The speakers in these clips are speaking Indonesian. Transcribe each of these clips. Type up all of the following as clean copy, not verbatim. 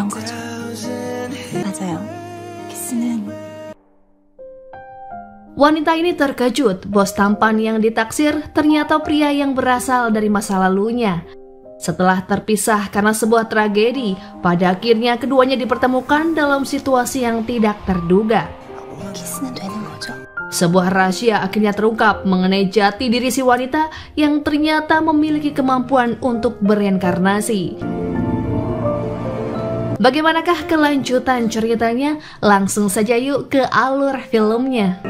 그런 거죠. 맞아요. 키스는 Wanita ini terkejut, bos tampan yang ditaksir ternyata pria yang berasal dari masa lalunya. Setelah terpisah karena sebuah tragedi, pada akhirnya keduanya dipertemukan dalam situasi yang tidak terduga. 키스는 되는 거죠. Sebuah rahasia akhirnya terungkap mengenai jati diri si wanita yang ternyata memiliki kemampuan untuk bereinkarnasi. Bagaimanakah kelanjutan ceritanya? Langsung saja yuk ke alur filmnya.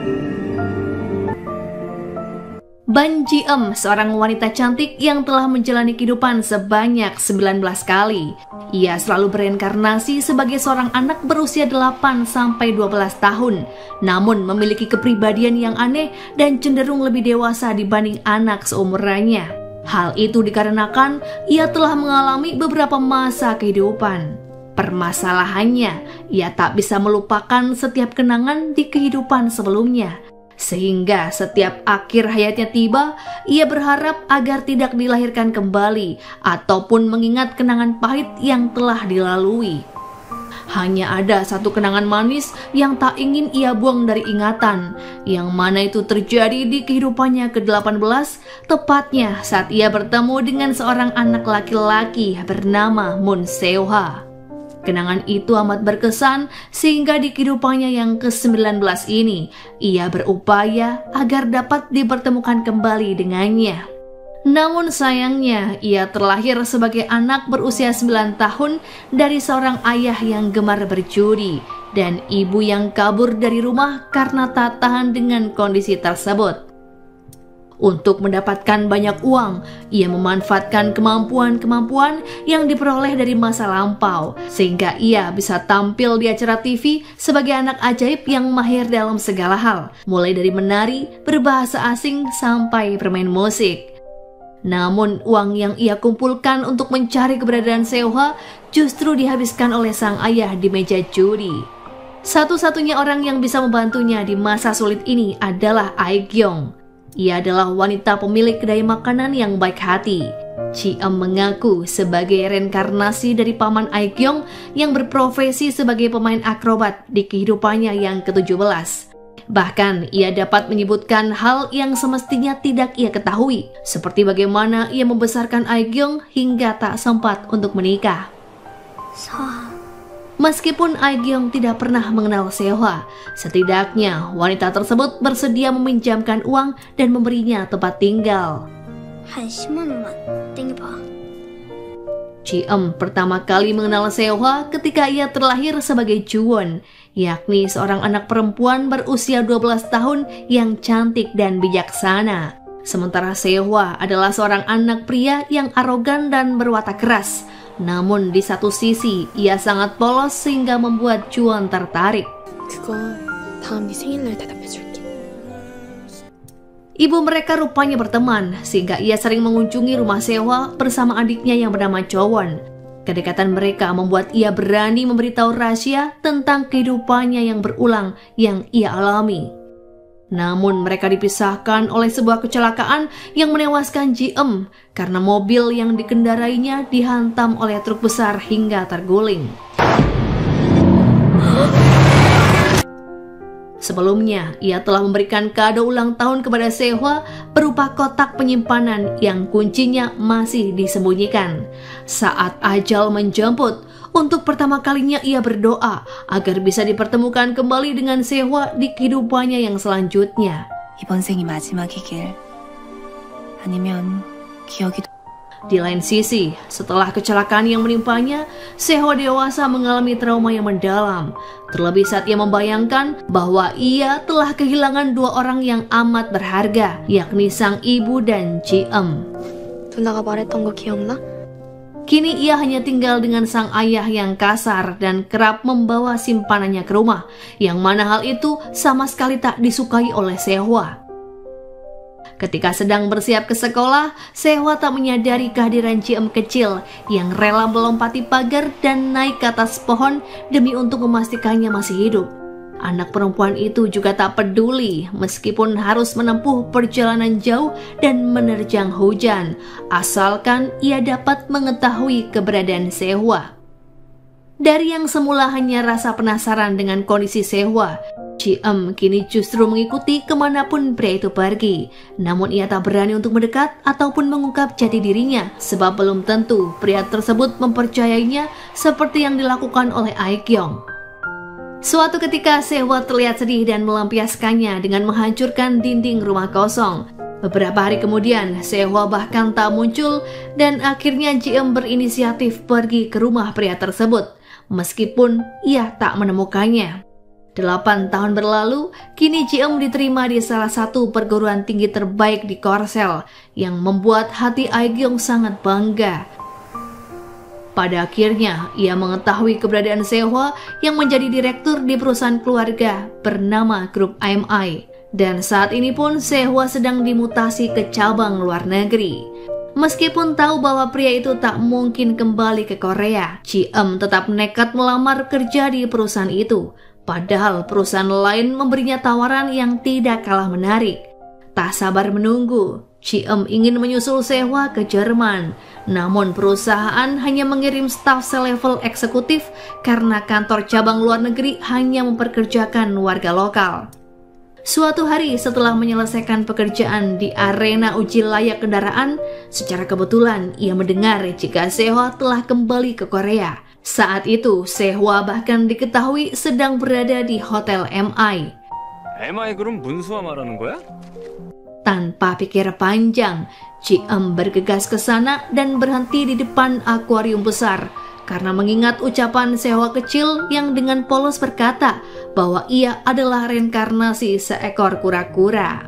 Ban Ji-eum, seorang wanita cantik yang telah menjalani kehidupan sebanyak 19 kali. Ia selalu bereinkarnasi sebagai seorang anak berusia 8-12 tahun, namun memiliki kepribadian yang aneh dan cenderung lebih dewasa dibanding anak seumurannya. Hal itu dikarenakan ia telah mengalami beberapa masa kehidupan. Permasalahannya, ia tak bisa melupakan setiap kenangan di kehidupan sebelumnya. Sehingga setiap akhir hayatnya tiba, ia berharap agar tidak dilahirkan kembali ataupun mengingat kenangan pahit yang telah dilalui. Hanya ada satu kenangan manis yang tak ingin ia buang dari ingatan, yang mana itu terjadi di kehidupannya ke-18, tepatnya saat ia bertemu dengan seorang anak laki-laki bernama Moon Seo-ha. Kenangan itu amat berkesan sehingga di kehidupannya yang ke-19 ini, ia berupaya agar dapat dipertemukan kembali dengannya. Namun sayangnya, ia terlahir sebagai anak berusia 9 tahun dari seorang ayah yang gemar berjudi dan ibu yang kabur dari rumah karena tak tahan dengan kondisi tersebut. Untuk mendapatkan banyak uang, ia memanfaatkan kemampuan-kemampuan yang diperoleh dari masa lampau, sehingga ia bisa tampil di acara TV sebagai anak ajaib yang mahir dalam segala hal, mulai dari menari, berbahasa asing, sampai bermain musik. Namun uang yang ia kumpulkan untuk mencari keberadaan Seo-ha justru dihabiskan oleh sang ayah di meja judi. Satu-satunya orang yang bisa membantunya di masa sulit ini adalah Ae-gyong. Ia adalah wanita pemilik kedai makanan yang baik hati. Ji-eum mengaku sebagai reinkarnasi dari paman Ae-gyong yang berprofesi sebagai pemain akrobat di kehidupannya yang ke-17. Bahkan ia dapat menyebutkan hal yang semestinya tidak ia ketahui, seperti bagaimana ia membesarkan Ae-gyong hingga tak sempat untuk menikah. Meskipun Ae-gyong tidak pernah mengenal Seo-ha, setidaknya wanita tersebut bersedia meminjamkan uang dan memberinya tempat tinggal. Ji-eum pertama kali mengenal Seo-ha ketika ia terlahir sebagai Ju-won, yakni seorang anak perempuan berusia 12 tahun yang cantik dan bijaksana. Sementara Seo-ha adalah seorang anak pria yang arogan dan berwatak keras. Namun di satu sisi, ia sangat polos sehingga membuat Ju-won tertarik. Ibu mereka rupanya berteman, sehingga ia sering mengunjungi rumah Seo-ha bersama adiknya yang bernama Jo-won. Kedekatan mereka membuat ia berani memberitahu rahasia tentang kehidupannya yang berulang yang ia alami. Namun mereka dipisahkan oleh sebuah kecelakaan yang menewaskan Ji-eum karena mobil yang dikendarainya dihantam oleh truk besar hingga terguling. Sebelumnya, ia telah memberikan kado ulang tahun kepada Seo-ha berupa kotak penyimpanan yang kuncinya masih disembunyikan. Saat ajal menjemput, untuk pertama kalinya ia berdoa agar bisa dipertemukan kembali dengan Seo-ha di kehidupannya yang selanjutnya. 이번 생이 마지막이길. 아니면 기억이 Di lain sisi, setelah kecelakaan yang menimpanya, Seo-ha dewasa mengalami trauma yang mendalam. Terlebih saat ia membayangkan bahwa ia telah kehilangan dua orang yang amat berharga, yakni sang ibu dan Ji-eum. 누나가 말했던 거 기억나? Kini ia hanya tinggal dengan sang ayah yang kasar dan kerap membawa simpanannya ke rumah, yang mana hal itu sama sekali tak disukai oleh Seo-ha. Ketika sedang bersiap ke sekolah, Seo-ha tak menyadari kehadiran Ji-eum kecil yang rela melompati pagar dan naik ke atas pohon demi untuk memastikannya masih hidup. Anak perempuan itu juga tak peduli meskipun harus menempuh perjalanan jauh dan menerjang hujan, asalkan ia dapat mengetahui keberadaan Seo-ha. Dari yang semula hanya rasa penasaran dengan kondisi Sehwa, Ji-eum kini justru mengikuti kemanapun pria itu pergi. Namun ia tak berani untuk mendekat ataupun mengungkap jati dirinya, sebab belum tentu pria tersebut mempercayainya seperti yang dilakukan oleh Aekyong. Suatu ketika Sehwa terlihat sedih dan melampiaskannya dengan menghancurkan dinding rumah kosong. Beberapa hari kemudian, Sehwa bahkan tak muncul dan akhirnya Ji-eum berinisiatif pergi ke rumah pria tersebut. Meskipun ia tak menemukannya. 8 tahun berlalu, kini Ji-eum diterima di salah satu perguruan tinggi terbaik di Korsel yang membuat hati Aekyong sangat bangga. Pada akhirnya, ia mengetahui keberadaan Sehwa yang menjadi direktur di perusahaan keluarga bernama Grup IMI. Dan saat ini pun Sehwa sedang dimutasi ke cabang luar negeri. Meskipun tahu bahwa pria itu tak mungkin kembali ke Korea, Ji-eum tetap nekat melamar kerja di perusahaan itu. Padahal perusahaan lain memberinya tawaran yang tidak kalah menarik. Tak sabar menunggu, Ji-eum ingin menyusul Sehwa ke Jerman. Namun perusahaan hanya mengirim staf selevel eksekutif karena kantor cabang luar negeri hanya memperkerjakan warga lokal. Suatu hari setelah menyelesaikan pekerjaan di arena uji layak kendaraan, secara kebetulan ia mendengar jika Sehwa telah kembali ke Korea. Saat itu, Sehwa bahkan diketahui sedang berada di Hotel MI. MI 그럼 문수아 말하는 거야? Tanpa pikir panjang, Ji-eum bergegas ke sana dan berhenti di depan akuarium besar. Karena mengingat ucapan Sehwa kecil yang dengan polos berkata bahwa ia adalah reinkarnasi seekor kura-kura.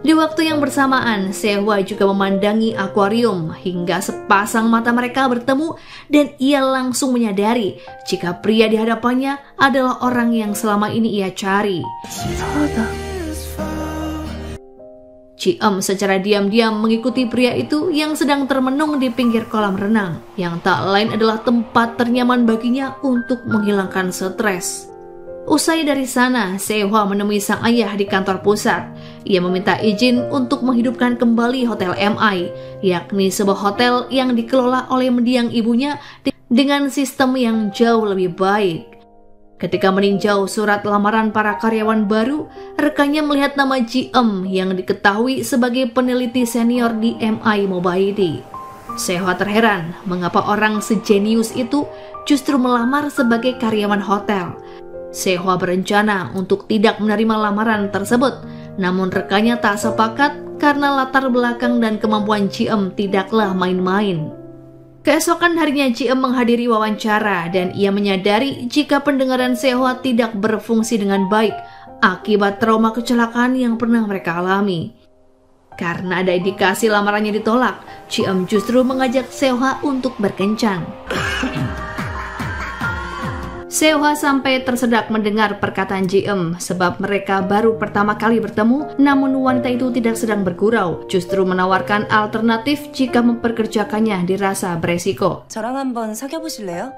Di waktu yang bersamaan, Sehwa juga memandangi akuarium hingga sepasang mata mereka bertemu dan ia langsung menyadari jika pria di hadapannya adalah orang yang selama ini ia cari. Ji-eum secara diam-diam mengikuti pria itu yang sedang termenung di pinggir kolam renang, yang tak lain adalah tempat ternyaman baginya untuk menghilangkan stres. Usai dari sana, Sehwa menemui sang ayah di kantor pusat. Ia meminta izin untuk menghidupkan kembali Hotel MI, yakni sebuah hotel yang dikelola oleh mendiang ibunya dengan sistem yang jauh lebih baik. Ketika meninjau surat lamaran para karyawan baru, rekannya melihat nama Ji-eum yang diketahui sebagai peneliti senior di MI Mobility. Sehwa terheran mengapa orang sejenius itu justru melamar sebagai karyawan hotel. Sehwa berencana untuk tidak menerima lamaran tersebut, namun rekannya tak sepakat karena latar belakang dan kemampuan Ji-eum tidaklah main-main. Keesokan harinya Ji-eum menghadiri wawancara dan ia menyadari jika pendengaran Sehwa tidak berfungsi dengan baik akibat trauma kecelakaan yang pernah mereka alami. Karena ada indikasi lamarannya ditolak, Ji-eum justru mengajak Sehwa untuk berkencan. Sehwa sampai tersedak mendengar perkataan Ji-eum sebab mereka baru pertama kali bertemu, namun wanita itu tidak sedang bergurau, justru menawarkan alternatif jika memperkerjakannya dirasa beresiko. 저랑 한번 사귀어보실래요?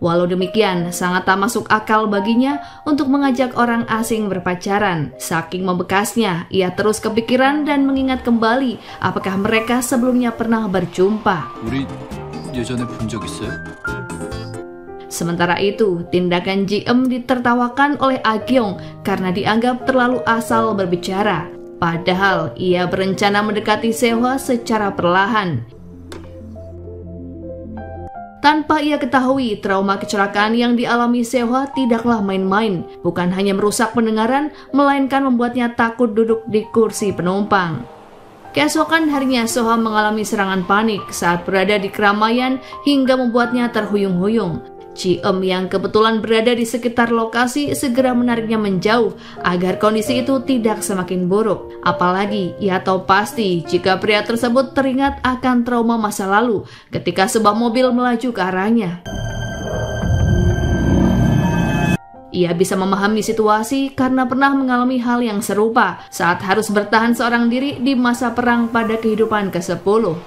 Walau demikian, sangat tak masuk akal baginya untuk mengajak orang asing berpacaran. Saking membekasnya, ia terus kepikiran dan mengingat kembali apakah mereka sebelumnya pernah berjumpa. 우리 예전에 본 적 있어요? Sementara itu, tindakan Ji-eum ditertawakan oleh Aekyong karena dianggap terlalu asal berbicara. Padahal ia berencana mendekati Sehwa secara perlahan. Tanpa ia ketahui, trauma kecelakaan yang dialami Sehwa tidaklah main-main. Bukan hanya merusak pendengaran, melainkan membuatnya takut duduk di kursi penumpang. Keesokan harinya Sehwa mengalami serangan panik saat berada di keramaian hingga membuatnya terhuyung-huyung. Ji-eum yang kebetulan berada di sekitar lokasi segera menariknya menjauh agar kondisi itu tidak semakin buruk. Apalagi ia tahu pasti jika pria tersebut teringat akan trauma masa lalu ketika sebuah mobil melaju ke arahnya. Ia bisa memahami situasi karena pernah mengalami hal yang serupa saat harus bertahan seorang diri di masa perang pada kehidupan ke-10.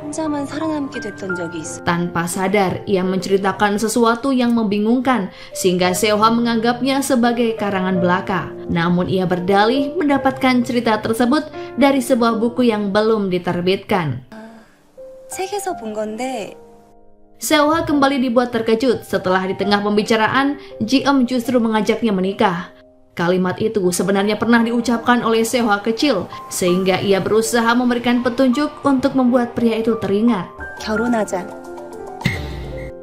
혼자만 살아남게 됐던 적이 있어. Tanpa sadar, ia menceritakan sesuatu yang membingungkan sehingga Sehwa menganggapnya sebagai karangan belaka. Namun ia berdalih mendapatkan cerita tersebut dari sebuah buku yang belum diterbitkan. 책에서 본 건데 Seo-ha kembali dibuat terkejut setelah di tengah pembicaraan, Ji-eum justru mengajaknya menikah. Kalimat itu sebenarnya pernah diucapkan oleh Seo-ha kecil, sehingga ia berusaha memberikan petunjuk untuk membuat pria itu teringat. 결혼하자.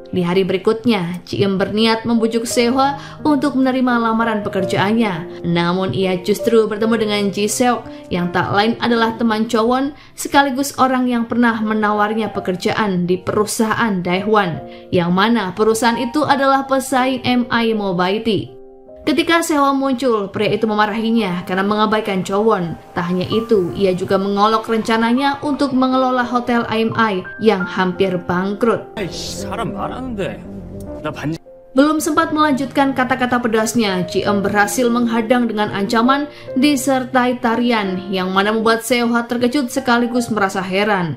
Di hari berikutnya, Ji-eum berniat membujuk Seo-ha untuk menerima lamaran pekerjaannya. Namun ia justru bertemu dengan Ji-seok yang tak lain adalah teman Chowon sekaligus orang yang pernah menawarnya pekerjaan di perusahaan Daewon, yang mana perusahaan itu adalah pesaing MI Mobility. Ketika Seo muncul, pria itu memarahinya karena mengabaikan Chowon. Tak hanya itu, ia juga mengolok rencananya untuk mengelola hotel IMI yang hampir bangkrut. 사람 말하는데 나 반지. Belum sempat melanjutkan kata-kata pedasnya, Ji-eum berhasil menghadang dengan ancaman disertai tarian yang mana membuat Seo-ha terkejut sekaligus merasa heran.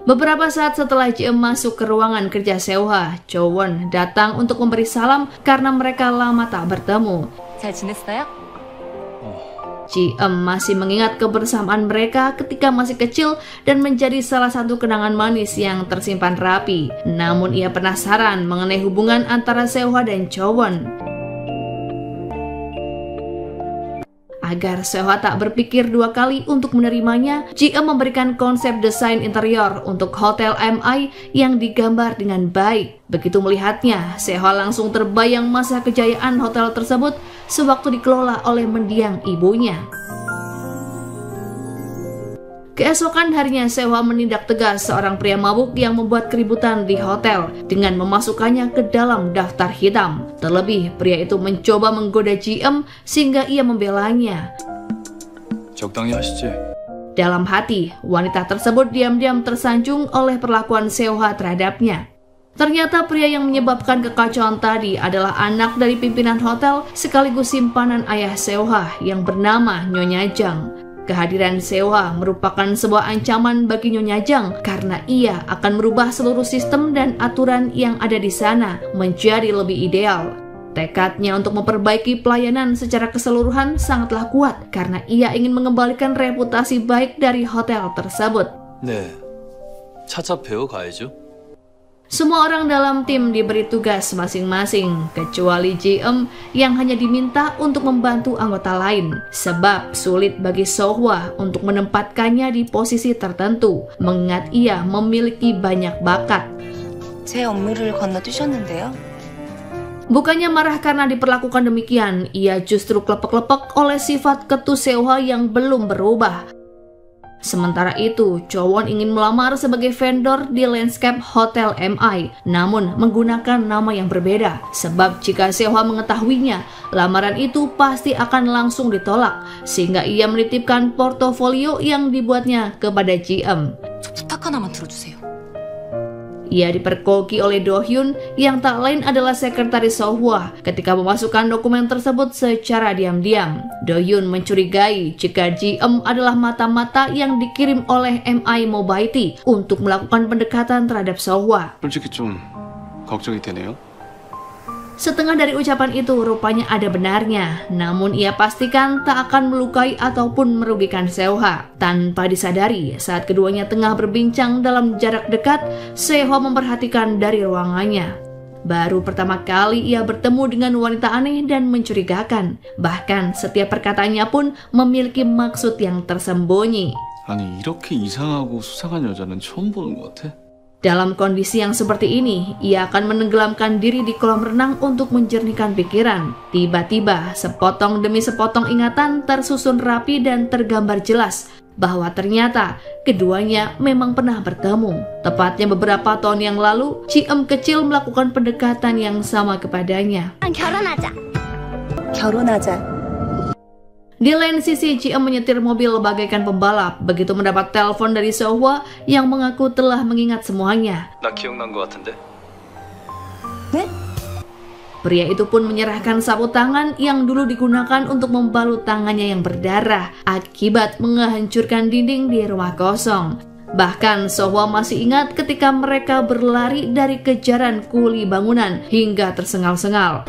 Beberapa saat setelah Ji-eum masuk ke ruangan kerja Seo-ha, Chowon datang untuk memberi salam karena mereka lama tak bertemu. 잘 지냈어요? Ji-eum masih mengingat kebersamaan mereka ketika masih kecil dan menjadi salah satu kenangan manis yang tersimpan rapi. Namun ia penasaran mengenai hubungan antara Seo-ha dan Chowon. Agar Seo-ha tak berpikir dua kali untuk menerimanya, Ji-eum memberikan konsep desain interior untuk hotel MI yang digambar dengan baik. Begitu melihatnya, Seo-ha langsung terbayang masa kejayaan hotel tersebut sewaktu dikelola oleh mendiang ibunya. Keesokan harinya, Seo-ha menindak tegas seorang pria mabuk yang membuat keributan di hotel dengan memasukkannya ke dalam daftar hitam. Terlebih, pria itu mencoba menggoda Ji-eum sehingga ia membelanya. 적당히 하시지. Dalam hati, wanita tersebut diam-diam tersanjung oleh perlakuan Seo-ha terhadapnya. Ternyata pria yang menyebabkan kekacauan tadi adalah anak dari pimpinan hotel sekaligus simpanan ayah Seo-ha yang bernama Nyonya Jang. Kehadiran Seo-ha merupakan sebuah ancaman bagi Nyonya Jang karena ia akan merubah seluruh sistem dan aturan yang ada di sana menjadi lebih ideal. Tekadnya untuk memperbaiki pelayanan secara keseluruhan sangatlah kuat karena ia ingin mengembalikan reputasi baik dari hotel tersebut. 네, 차차 배워 가야죠. Semua orang dalam tim diberi tugas masing-masing, kecuali Ji-eum yang hanya diminta untuk membantu anggota lain. Sebab sulit bagi Seo-ha untuk menempatkannya di posisi tertentu, mengingat ia memiliki banyak bakat. 제 업무를 건너뛰셨는데요. Bukannya marah karena diperlakukan demikian, ia justru klepek-klepek oleh sifat ketus Seo-ha yang belum berubah. Sementara itu, Chowon ingin melamar sebagai vendor di landscape hotel MI, namun menggunakan nama yang berbeda. Sebab jika Seo-ha mengetahuinya, lamaran itu pasti akan langsung ditolak, sehingga ia menitipkan portofolio yang dibuatnya kepada Ji-eum. 저 부탁 하나만 들어주세요. Ia diperkoki oleh Do-hyun yang tak lain adalah sekretaris Seo-ha ketika memasukkan dokumen tersebut secara diam-diam. Do-hyun mencurigai jika Ji-eum adalah mata-mata yang dikirim oleh MI Mobility untuk melakukan pendekatan terhadap Seo-ha. 솔직히 좀 걱정이 되네요. Setengah dari ucapan itu rupanya ada benarnya, namun ia pastikan tak akan melukai ataupun merugikan Seo-ha. Tanpa disadari, saat keduanya tengah berbincang dalam jarak dekat, Seo-ha memperhatikan dari ruangannya. Baru pertama kali ia bertemu dengan wanita aneh dan mencurigakan. Bahkan setiap perkataannya pun memiliki maksud yang tersembunyi. 아니 이렇게 이상하고 수상한 여자는 처음 보는 것 같아. Dalam kondisi yang seperti ini, ia akan menenggelamkan diri di kolam renang untuk menjernihkan pikiran. Tiba-tiba, sepotong demi sepotong ingatan tersusun rapi dan tergambar jelas bahwa ternyata keduanya memang pernah bertemu. Tepatnya beberapa tahun yang lalu, Ji-eum kecil melakukan pendekatan yang sama kepadanya. 결혼하자. 결혼하자. Di lain sisi, Ji-eum menyetir mobil bagaikan pembalap begitu mendapat telepon dari Seo-ha yang mengaku telah mengingat semuanya. 나 기억난 것 같은데. 네? Pria itu pun menyerahkan sapu tangan yang dulu digunakan untuk membalut tangannya yang berdarah akibat menghancurkan dinding di rumah kosong. Bahkan Seo-ha masih ingat ketika mereka berlari dari kejaran kuli bangunan hingga tersengal-sengal.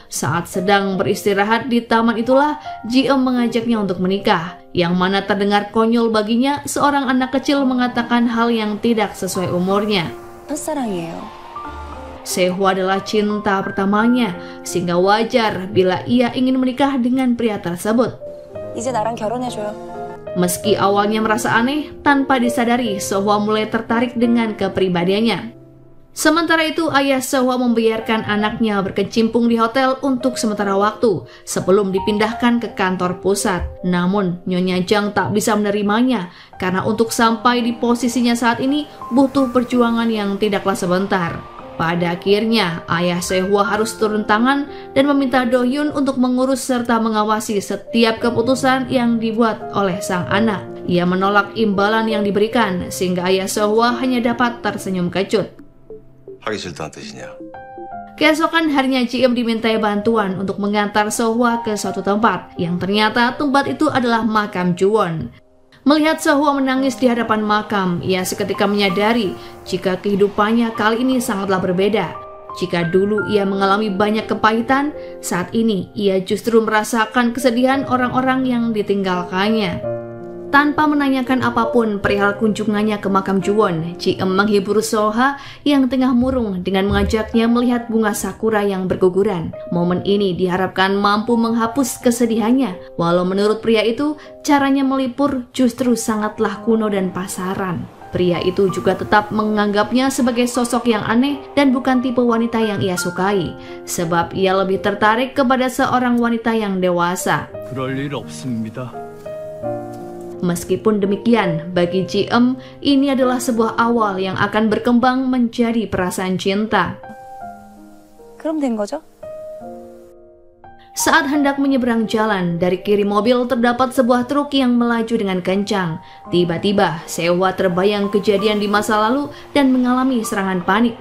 Saat sedang beristirahat di taman itulah, Ji-eum mengajaknya untuk menikah. yang mana terdengar konyol baginya seorang anak kecil mengatakan hal yang tidak sesuai umurnya. 첫사랑이에요. Sehwa adalah cinta pertamanya, sehingga wajar bila ia ingin menikah dengan pria tersebut. 이제 나랑 결혼해줘요. Meski awalnya merasa aneh, tanpa disadari Sehwa mulai tertarik dengan kepribadiannya. Sementara itu, ayah Sehwa membiarkan anaknya berkecimpung di hotel untuk sementara waktu sebelum dipindahkan ke kantor pusat. Namun, Nyonya Jang tak bisa menerimanya karena untuk sampai di posisinya saat ini butuh perjuangan yang tidaklah sebentar. Pada akhirnya, ayah Sehwa harus turun tangan dan meminta Do-hyun untuk mengurus serta mengawasi setiap keputusan yang dibuat oleh sang anak. Ia menolak imbalan yang diberikan sehingga ayah Sehwa hanya dapat tersenyum kecut. 하기 싫다는 뜻이냐? Keesokan harinya Ji-eum dimintai bantuan untuk mengantar Sehwa ke suatu tempat yang ternyata tempat itu adalah makam Ju-won. Melihat Sehwa menangis di hadapan makam, ia seketika menyadari jika kehidupannya kali ini sangatlah berbeda. Jika dulu ia mengalami banyak kepahitan, saat ini ia justru merasakan kesedihan orang-orang yang ditinggalkannya. Tanpa menanyakan apapun perihal kunjungannya ke makam Ju-won, Ji-eum menghibur Soha yang tengah murung dengan mengajaknya melihat bunga sakura yang berguguran. Momen ini diharapkan mampu menghapus kesedihannya, walau menurut pria itu, caranya melipur justru sangatlah kuno dan pasaran. Pria itu juga tetap menganggapnya sebagai sosok yang aneh dan bukan tipe wanita yang ia sukai, sebab ia lebih tertarik kepada seorang wanita yang dewasa. 그럴 일 없습니다. Meskipun demikian, bagi Ji-eum, ini adalah sebuah awal yang akan berkembang menjadi perasaan cinta. 그럼 된 거죠? Saat hendak menyeberang jalan, dari kiri mobil terdapat sebuah truk yang melaju dengan kencang. Tiba-tiba, Sehwa terbayang kejadian di masa lalu dan mengalami serangan panik.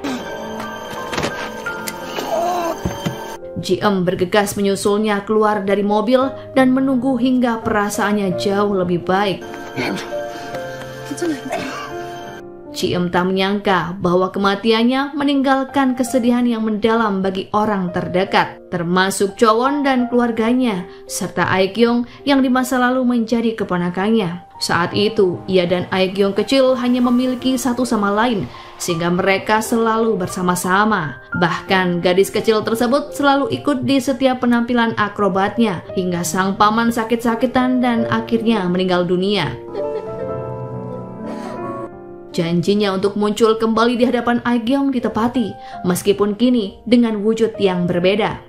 Ji-eum bergegas menyusulnya keluar dari mobil dan menunggu hingga perasaannya jauh lebih baik. Ji-eum tak menyangka bahwa kematiannya meninggalkan kesedihan yang mendalam bagi orang terdekat, termasuk Chowon dan keluarganya, serta Aek-yong yang di masa lalu menjadi keponakannya. Saat itu, ia dan Aek-yong kecil hanya memiliki satu sama lain, sehingga mereka selalu bersama-sama. Bahkan gadis kecil tersebut selalu ikut di setiap penampilan akrobatnya, hingga sang paman sakit-sakitan dan akhirnya meninggal dunia. Janjinya untuk muncul kembali di hadapan Aek-yong ditepati, meskipun kini dengan wujud yang berbeda.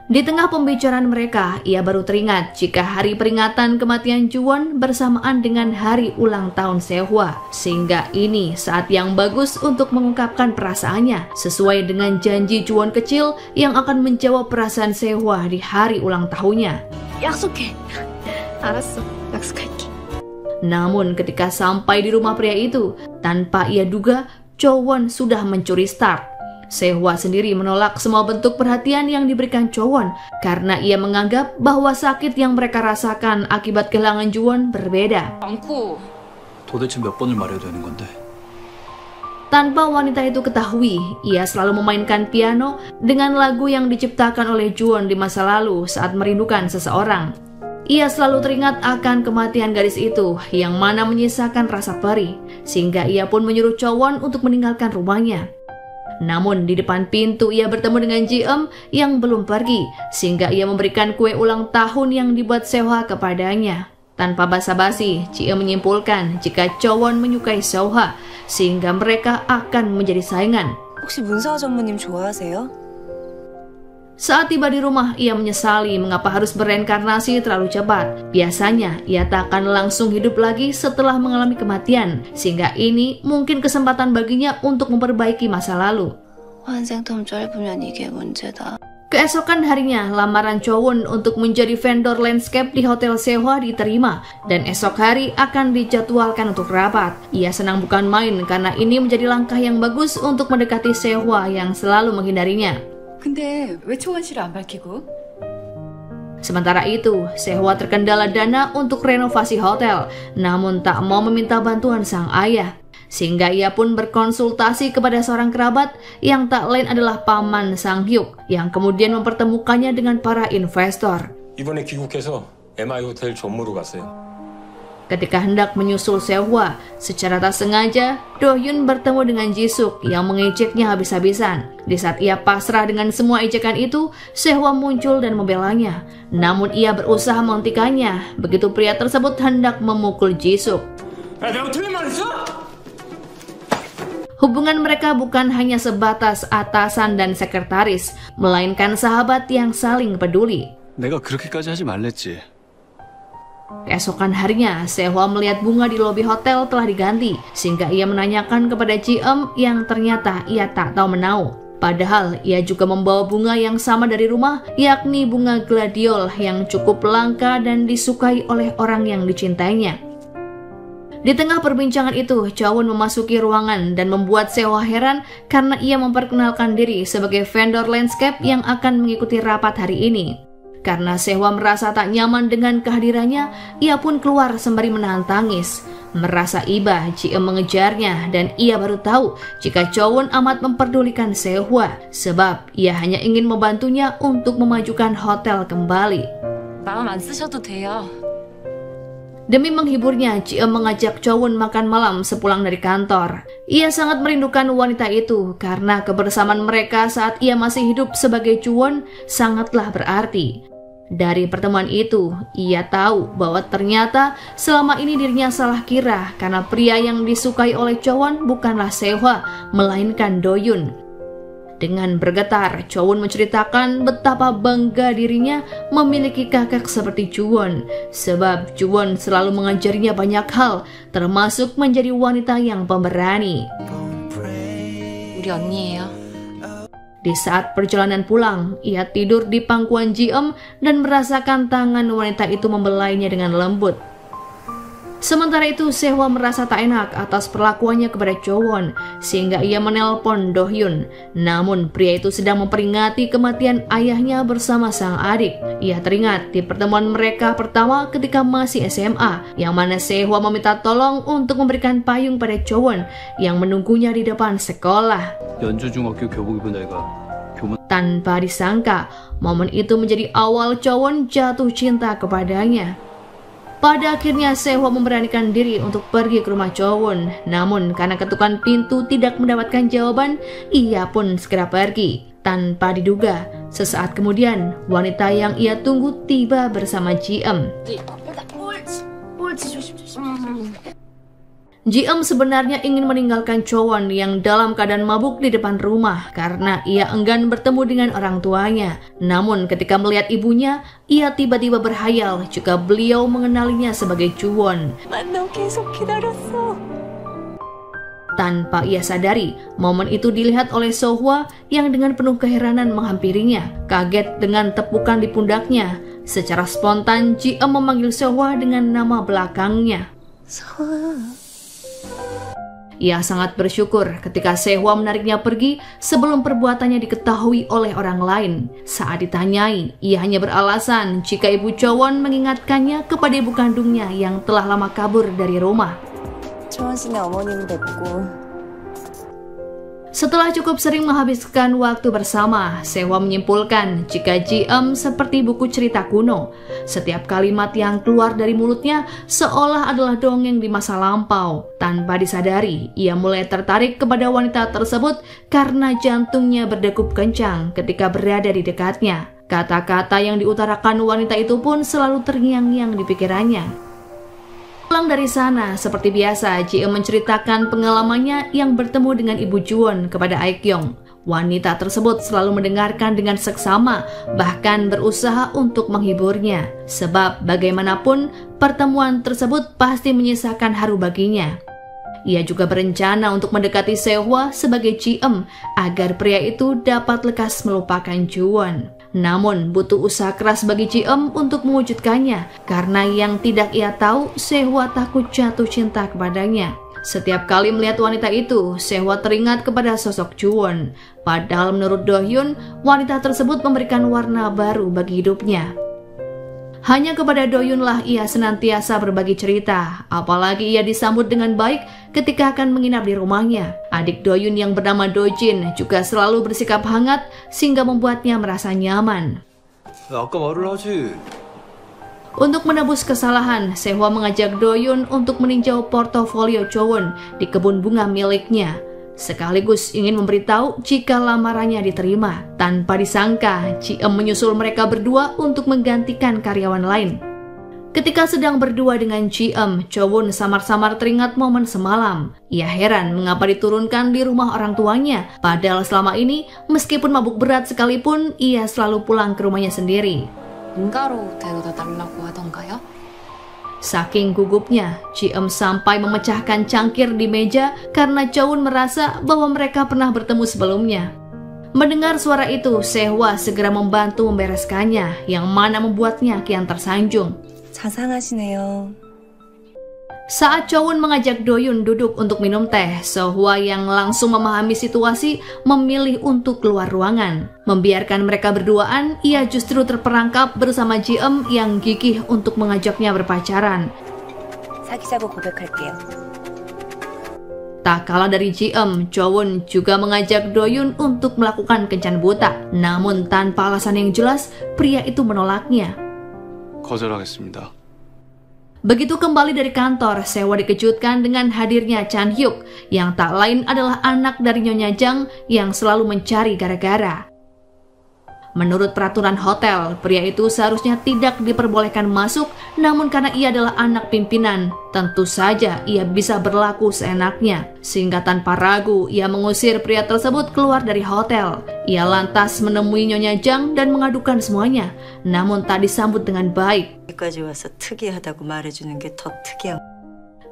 Di tengah pembicaraan mereka, ia baru teringat jika hari peringatan kematian Ju-won bersamaan dengan hari ulang tahun Sehwa, sehingga ini saat yang bagus untuk mengungkapkan perasaannya sesuai dengan janji Ju-won kecil yang akan menjawab perasaan Sehwa di hari ulang tahunnya. 약속해. 알았어. 약속할게. Namun ketika sampai di rumah pria itu, tanpa ia duga, Chowon sudah mencuri start. Sehwa sendiri menolak semua bentuk perhatian yang diberikan Chowon karena ia menganggap bahwa sakit yang mereka rasakan akibat kehilangan Ju-won berbeda. 도대체 몇 번을 말해야 되는 건데? Tanpa wanita itu ketahui, ia selalu memainkan piano dengan lagu yang diciptakan oleh Ju-won di masa lalu saat merindukan seseorang. Ia selalu teringat akan kematian gadis itu yang mana menyisakan rasa perih, sehingga ia pun menyuruh Chowon untuk meninggalkan rumahnya. Namun di depan pintu ia bertemu dengan Ji-eum yang belum pergi, sehingga ia memberikan kue ulang tahun yang dibuat Sehwa kepadanya. Tanpa basa-basi, Ji-eum menyimpulkan jika Chowon menyukai Sehwa, sehingga mereka akan menjadi saingan. 혹시 문서화 전무님 좋아하세요? Saat tiba di rumah, ia menyesali mengapa harus bereinkarnasi terlalu cepat. Biasanya, ia tak akan langsung hidup lagi setelah mengalami kematian, sehingga ini mungkin kesempatan baginya untuk memperbaiki masa lalu. 환생텀 짧으면 이게 문제다. Keesokan harinya, lamaran Chowon untuk menjadi vendor landscape di Hotel Sehwa diterima, dan esok hari akan dijadwalkan untuk rapat. Ia senang bukan main karena ini menjadi langkah yang bagus untuk mendekati Sehwa yang selalu menghindarinya. 근데 왜 초원 씨를 안 밝히고? Sementara itu, Sehwa terkendala dana untuk renovasi hotel, namun tak mau meminta bantuan sang ayah. Sehingga ia pun berkonsultasi kepada seorang kerabat yang tak lain adalah paman Sang Hyuk, yang kemudian mempertemukannya dengan para investor. 이번에 귀국해서 MI 호텔 전무로 갔어요. Ketika hendak menyusul Sehwa, secara tak sengaja, Do-hyun bertemu dengan Jisuk yang mengejeknya habis-habisan. Di saat ia pasrah dengan semua ejekan itu, Sehwa muncul dan membelanya. Namun ia berusaha menghentikannya, begitu pria tersebut hendak memukul Jisuk. Hubungan mereka bukan hanya sebatas atasan dan sekretaris, melainkan sahabat yang saling peduli. 내가 그렇게까지 하지 말랬지. Keesokan harinya, Sehwa melihat bunga di lobi hotel telah diganti, sehingga ia menanyakan kepada Ji-eum yang ternyata ia tak tahu menau. Padahal ia juga membawa bunga yang sama dari rumah, yakni bunga gladiol yang cukup langka dan disukai oleh orang yang dicintainya. Di tengah perbincangan itu, Chowon memasuki ruangan dan membuat Sehwa heran karena ia memperkenalkan diri sebagai vendor landscape yang akan mengikuti rapat hari ini. Karena Sehwa merasa tak nyaman dengan kehadirannya, ia pun keluar sembari menahan tangis. Merasa iba, Ji-eum mengejarnya dan ia baru tahu jika Chowon amat memperdulikan Sehwa sebab ia hanya ingin membantunya untuk memajukan hotel kembali. 마음 안 쓰셔도 돼요. Demi menghiburnya, Ji-eum mengajak Chowon makan malam sepulang dari kantor. Ia sangat merindukan wanita itu karena kebersamaan mereka saat ia masih hidup sebagai Chowon sangatlah berarti. Dari pertemuan itu, ia tahu bahwa ternyata selama ini dirinya salah kira karena pria yang disukai oleh Chowon bukanlah Sehwa, melainkan Do-hyun. Dengan bergetar, Chowon menceritakan betapa bangga dirinya memiliki kakak seperti Chowon, sebab Chowon selalu mengajarinya banyak hal, termasuk menjadi wanita yang pemberani. 우리 언니예요. Di saat perjalanan pulang, ia tidur di pangkuan Ji-eum dan merasakan tangan wanita itu membelainya dengan lembut. Sementara itu, Sehwa merasa tak enak atas perlakuannya kepada Chowon, sehingga ia menelpon Do-hyun. Namun, pria itu sedang memperingati kematian ayahnya bersama sang adik. Ia teringat di pertemuan mereka pertama ketika masih SMA, yang mana Sehwa meminta tolong untuk memberikan payung pada Chowon yang menunggunya di depan sekolah. 연주중학교 교복 입은 애가 교문 Tanpa disangka, momen itu menjadi awal Chowon jatuh cinta kepadanya. Pada akhirnya Sehwa memberanikan diri untuk pergi ke rumah Chowon. Namun karena ketukan pintu tidak mendapatkan jawaban, ia pun segera pergi. Tanpa diduga, sesaat kemudian wanita yang ia tunggu tiba bersama Ji-eum. Ji-eum sebenarnya ingin meninggalkan Chowon yang dalam keadaan mabuk di depan rumah karena ia enggan bertemu dengan orang tuanya. Namun ketika melihat ibunya, ia tiba-tiba berhayal jika beliau mengenalinya sebagai Chowon. 난 너 계속 기다렸어. Tanpa ia sadari, momen itu dilihat oleh Sehwa yang dengan penuh keheranan menghampirinya. Kaget dengan tepukan di pundaknya, secara spontan Ji-eum memanggil Sehwa dengan nama belakangnya. Ia sangat bersyukur ketika Sehwa menariknya pergi sebelum perbuatannya diketahui oleh orang lain. Saat ditanyai, ia hanya beralasan jika ibu Chowon mengingatkannya kepada ibu kandungnya yang telah lama kabur dari rumah. 초원 씨네 어머님 뵙고 Setelah cukup sering menghabiskan waktu bersama, Sehwa menyimpulkan jika Ji-eum seperti buku cerita kuno. Setiap kalimat yang keluar dari mulutnya seolah adalah dongeng di masa lampau. Tanpa disadari, ia mulai tertarik kepada wanita tersebut karena jantungnya berdegup kencang ketika berada di dekatnya. Kata-kata yang diutarakan wanita itu pun selalu terngiang-ngiang di pikirannya. Pulang dari sana, seperti biasa, Ji-eum menceritakan pengalamannya yang bertemu dengan ibu Juwon kepada Aek-yong. Wanita tersebut selalu mendengarkan dengan seksama, bahkan berusaha untuk menghiburnya. Sebab bagaimanapun, pertemuan tersebut pasti menyisakan haru baginya. Ia juga berencana untuk mendekati Sehwa sebagai Ji-eum agar pria itu dapat lekas melupakan Juwon. Namun butuh usaha keras bagi Ji-eum untuk mewujudkannya karena yang tidak ia tahu Sehwa takut jatuh cinta kepadanya. Setiap kali melihat wanita itu, Sehwa teringat kepada sosok Juwon. Padahal menurut Do-hyun, wanita tersebut memberikan warna baru bagi hidupnya. Hanya kepada Do-hyun lah ia senantiasa berbagi cerita, apalagi ia disambut dengan baik ketika akan menginap di rumahnya. Adik Do-hyun yang bernama Do-jin juga selalu bersikap hangat sehingga membuatnya merasa nyaman. 아까 말을 하지. Untuk menebus kesalahan, Sehwa mengajak Do-yoon untuk meninjau portofolio Chowon di kebun bunga miliknya, sekaligus ingin memberitahu jika lamarannya diterima. Tanpa disangka, Ji-eum menyusul mereka berdua untuk menggantikan karyawan lain. Ketika sedang berdua dengan Ji-eum, Chowon samar-samar teringat momen semalam. Ia heran mengapa diturunkan di rumah orang tuanya, padahal selama ini meskipun mabuk berat sekalipun, ia selalu pulang ke rumahnya sendiri. 본가로 데려다 달라고 하던가요? Saking gugupnya, Ji-eum sampai memecahkan cangkir di meja karena Chowon merasa bahwa mereka pernah bertemu sebelumnya. Mendengar suara itu, Sehwa segera membantu membereskannya, yang mana membuatnya kian tersanjung. 자상하시네요. Saat Chowon mengajak Do-yoon duduk untuk minum teh, Sehwa yang langsung memahami situasi memilih untuk keluar ruangan. Membiarkan mereka berduaan, ia justru terperangkap bersama Ji-eum yang gigih untuk mengajaknya berpacaran. 사귀자고 고백할게요. Tak kalah dari Ji-eum, Chowon juga mengajak Do-yoon untuk melakukan kencan buta. Namun tanpa alasan yang jelas, pria itu menolaknya. 거절하겠습니다. Begitu kembali dari kantor, Sehwa dikejutkan dengan hadirnya Chan Hyuk yang tak lain adalah anak dari Nyonya Jang yang selalu mencari gara-gara. Menurut peraturan hotel, pria itu seharusnya tidak diperbolehkan masuk, namun karena ia adalah anak pimpinan, tentu saja ia bisa berlaku seenaknya. Sehingga tanpa ragu, ia mengusir pria tersebut keluar dari hotel. Ia lantas menemui Nyonya Jang dan mengadukan semuanya, namun tak disambut dengan baik. 여기까지 와서 특이하다고 말해주는 게 더 특이한.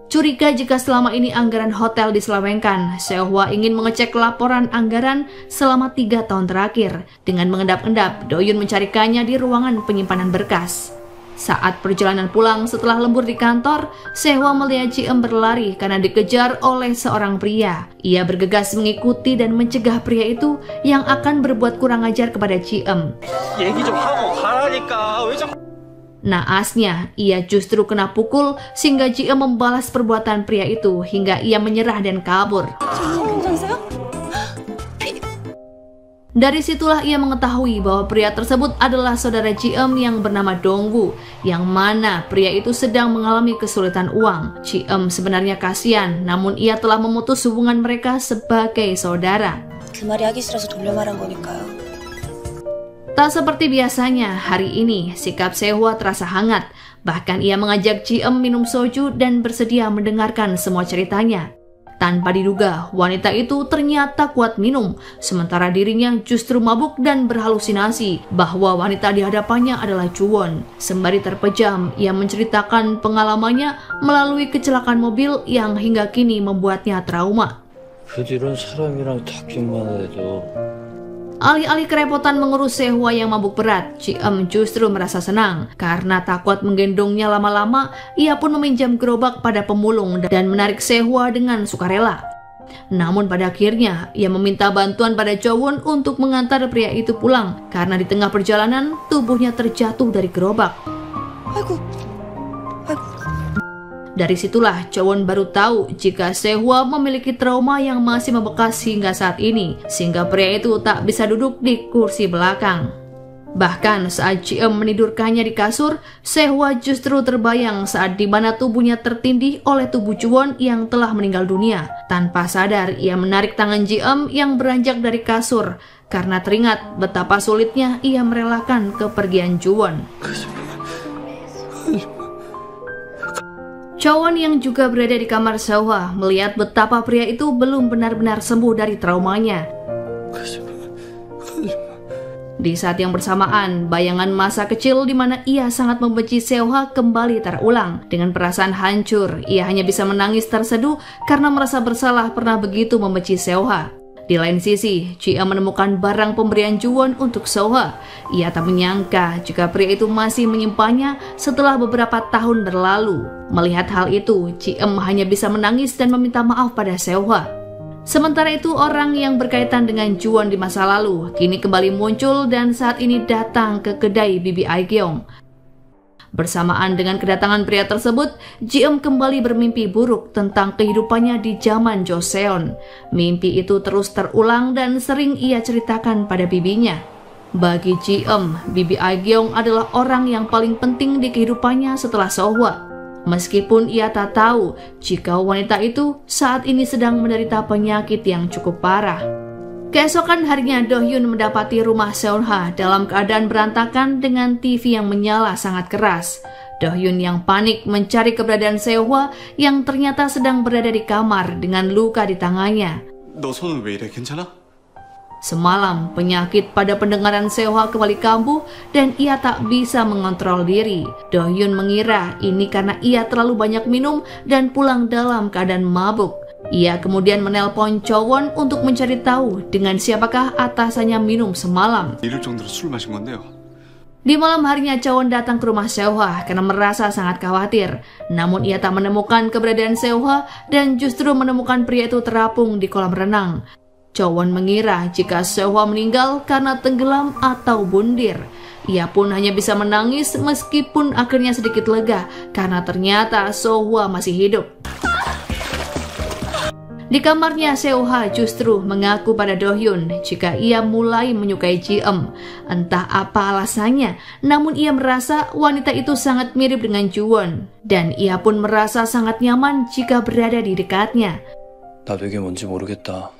Curiga jika selama ini anggaran hotel diselewengkan, Sehwa ingin mengecek laporan anggaran selama 3 tahun terakhir. Dengan mengendap-endap, Do-yoon mencarikannya di ruangan penyimpanan berkas. Saat perjalanan pulang setelah lembur di kantor, Sehwa melihat Ji-eum berlari karena dikejar oleh seorang pria. Ia bergegas mengikuti dan mencegah pria itu yang akan berbuat kurang ajar kepada Ji-eum. Naasnya, ia justru kena pukul sehingga Ji-eum membalas perbuatan pria itu hingga ia menyerah dan kabur. Dari situlah ia mengetahui bahwa pria tersebut adalah saudara Ji-eum yang bernama Donggu, yang mana pria itu sedang mengalami kesulitan uang. Ji-eum sebenarnya kasihan, namun ia telah memutus hubungan mereka sebagai saudara. 그 말이 하기 싫어서 돌려 말한 거니까요. Tak seperti biasanya, hari ini sikap Sehwa terasa hangat. Bahkan ia mengajak Ji-eum minum soju dan bersedia mendengarkan semua ceritanya. Tanpa diduga, wanita itu ternyata kuat minum, sementara dirinya justru mabuk dan berhalusinasi bahwa wanita di hadapannya adalah Chowon. Sembari terpejam, ia menceritakan pengalamannya melalui kecelakaan mobil yang hingga kini membuatnya trauma. 그 뒤론 사람이랑 다툼만 해도 Alih-alih kerepotan mengurus Sehwa yang mabuk berat, Ji-eum justru merasa senang. Karena tak kuat menggendongnya lama-lama, ia pun meminjam gerobak pada pemulung dan menarik Sehwa dengan sukarela. Namun pada akhirnya, ia meminta bantuan pada Chowon untuk mengantar pria itu pulang. Karena di tengah perjalanan, tubuhnya terjatuh dari gerobak. Dari situlah Chowon baru tahu jika Sehwa memiliki trauma yang masih membekas hingga saat ini, sehingga pria itu tak bisa duduk di kursi belakang. Bahkan saat Ji-eum menidurkannya di kasur, Sehwa justru terbayang saat di mana tubuhnya tertindih oleh tubuh Chowon yang telah meninggal dunia. Tanpa sadar, ia menarik tangan Ji-eum yang beranjak dari kasur, karena teringat betapa sulitnya ia merelakan kepergian Chowon. Chowon yang juga berada di kamar Sehwa melihat betapa pria itu belum benar-benar sembuh dari traumanya. Di saat yang bersamaan, bayangan masa kecil di mana ia sangat membenci Sehwa kembali terulang. Dengan perasaan hancur, ia hanya bisa menangis terseduh karena merasa bersalah pernah begitu membenci Sehwa. Di lain sisi, Ji-eum menemukan barang pemberian Chowon untuk Sehwa. Ia tak menyangka jika pria itu masih menyimpannya setelah beberapa tahun berlalu. Melihat hal itu, Ji-eum hanya bisa menangis dan meminta maaf pada Sehwa. Sementara itu, orang yang berkaitan dengan Chowon di masa lalu kini kembali muncul dan saat ini datang ke kedai Bibi Aegyeong. Bersamaan dengan kedatangan pria tersebut, Ji-eum kembali bermimpi buruk tentang kehidupannya di zaman Joseon. Mimpi itu terus terulang dan sering ia ceritakan pada bibinya. Bagi GM, Bibi Agyeong adalah orang yang paling penting di kehidupannya setelah Sohwa. Meskipun ia tak tahu jika wanita itu saat ini sedang menderita penyakit yang cukup parah. Keesokan harinya Do-hyun mendapati rumah Seon-ha dalam keadaan berantakan dengan TV yang menyala sangat keras. Do-hyun yang panik mencari keberadaan Seo-hwa yang ternyata sedang berada di kamar dengan luka di tangannya. 너 손은 왜 이래? 괜찮아? Semalam, penyakit pada pendengaran Seo-hwa kembali kambuh dan ia tak bisa mengontrol diri. Do-hyun mengira ini karena ia terlalu banyak minum dan pulang dalam keadaan mabuk. Ia kemudian menelpon Chowon untuk mencari tahu dengan siapakah atasannya minum semalam. 이럴 정도로 술 마신 건데요. Di malam harinya Chowon datang ke rumah Seo-hwa karena merasa sangat khawatir. Namun ia tak menemukan keberadaan Seo-hwa dan justru menemukan pria itu terapung di kolam renang. Chowon mengira jika Seo-hwa meninggal karena tenggelam atau bundir. Ia pun hanya bisa menangis meskipun akhirnya sedikit lega karena ternyata Seo-hwa masih hidup. Di kamarnya, Seo-hwa justru mengaku pada Do-hyun jika ia mulai menyukai GM. Entah apa alasannya, namun ia merasa wanita itu sangat mirip dengan Ju-won. Dan ia pun merasa sangat nyaman jika berada di dekatnya. 나도 이게 뭔지 모르겠다.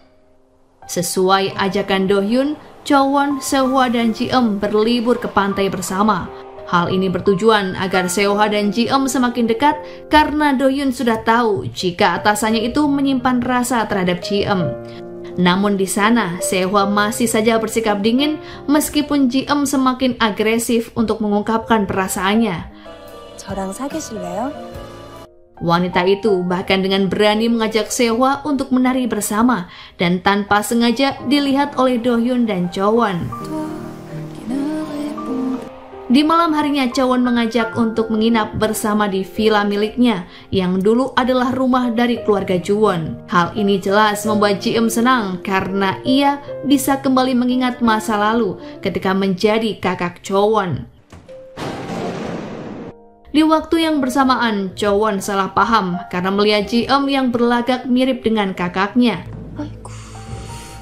Sesuai ajakan Do-hyun, Chowon, Seo-hwa dan GM berlibur ke pantai bersama. Hal ini bertujuan agar Seo-hwa dan GM semakin dekat karena Do-hyun sudah tahu jika atasannya itu menyimpan rasa terhadap GM. Namun di sana, Seo-hwa masih saja bersikap dingin meskipun GM semakin agresif untuk mengungkapkan perasaannya. 저랑 사귀실래요? Wanita itu bahkan dengan berani mengajak Seo-hwa untuk menari bersama dan tanpa sengaja dilihat oleh Do-hyun dan Chowon. Di malam harinya, Chowon mengajak untuk menginap bersama di villa miliknya yang dulu adalah rumah dari keluarga Ju-won. Hal ini jelas membuat GM senang karena ia bisa kembali mengingat masa lalu ketika menjadi kakak Chowon. Di waktu yang bersamaan, Chowon salah paham karena melihat GM yang berlagak mirip dengan kakaknya.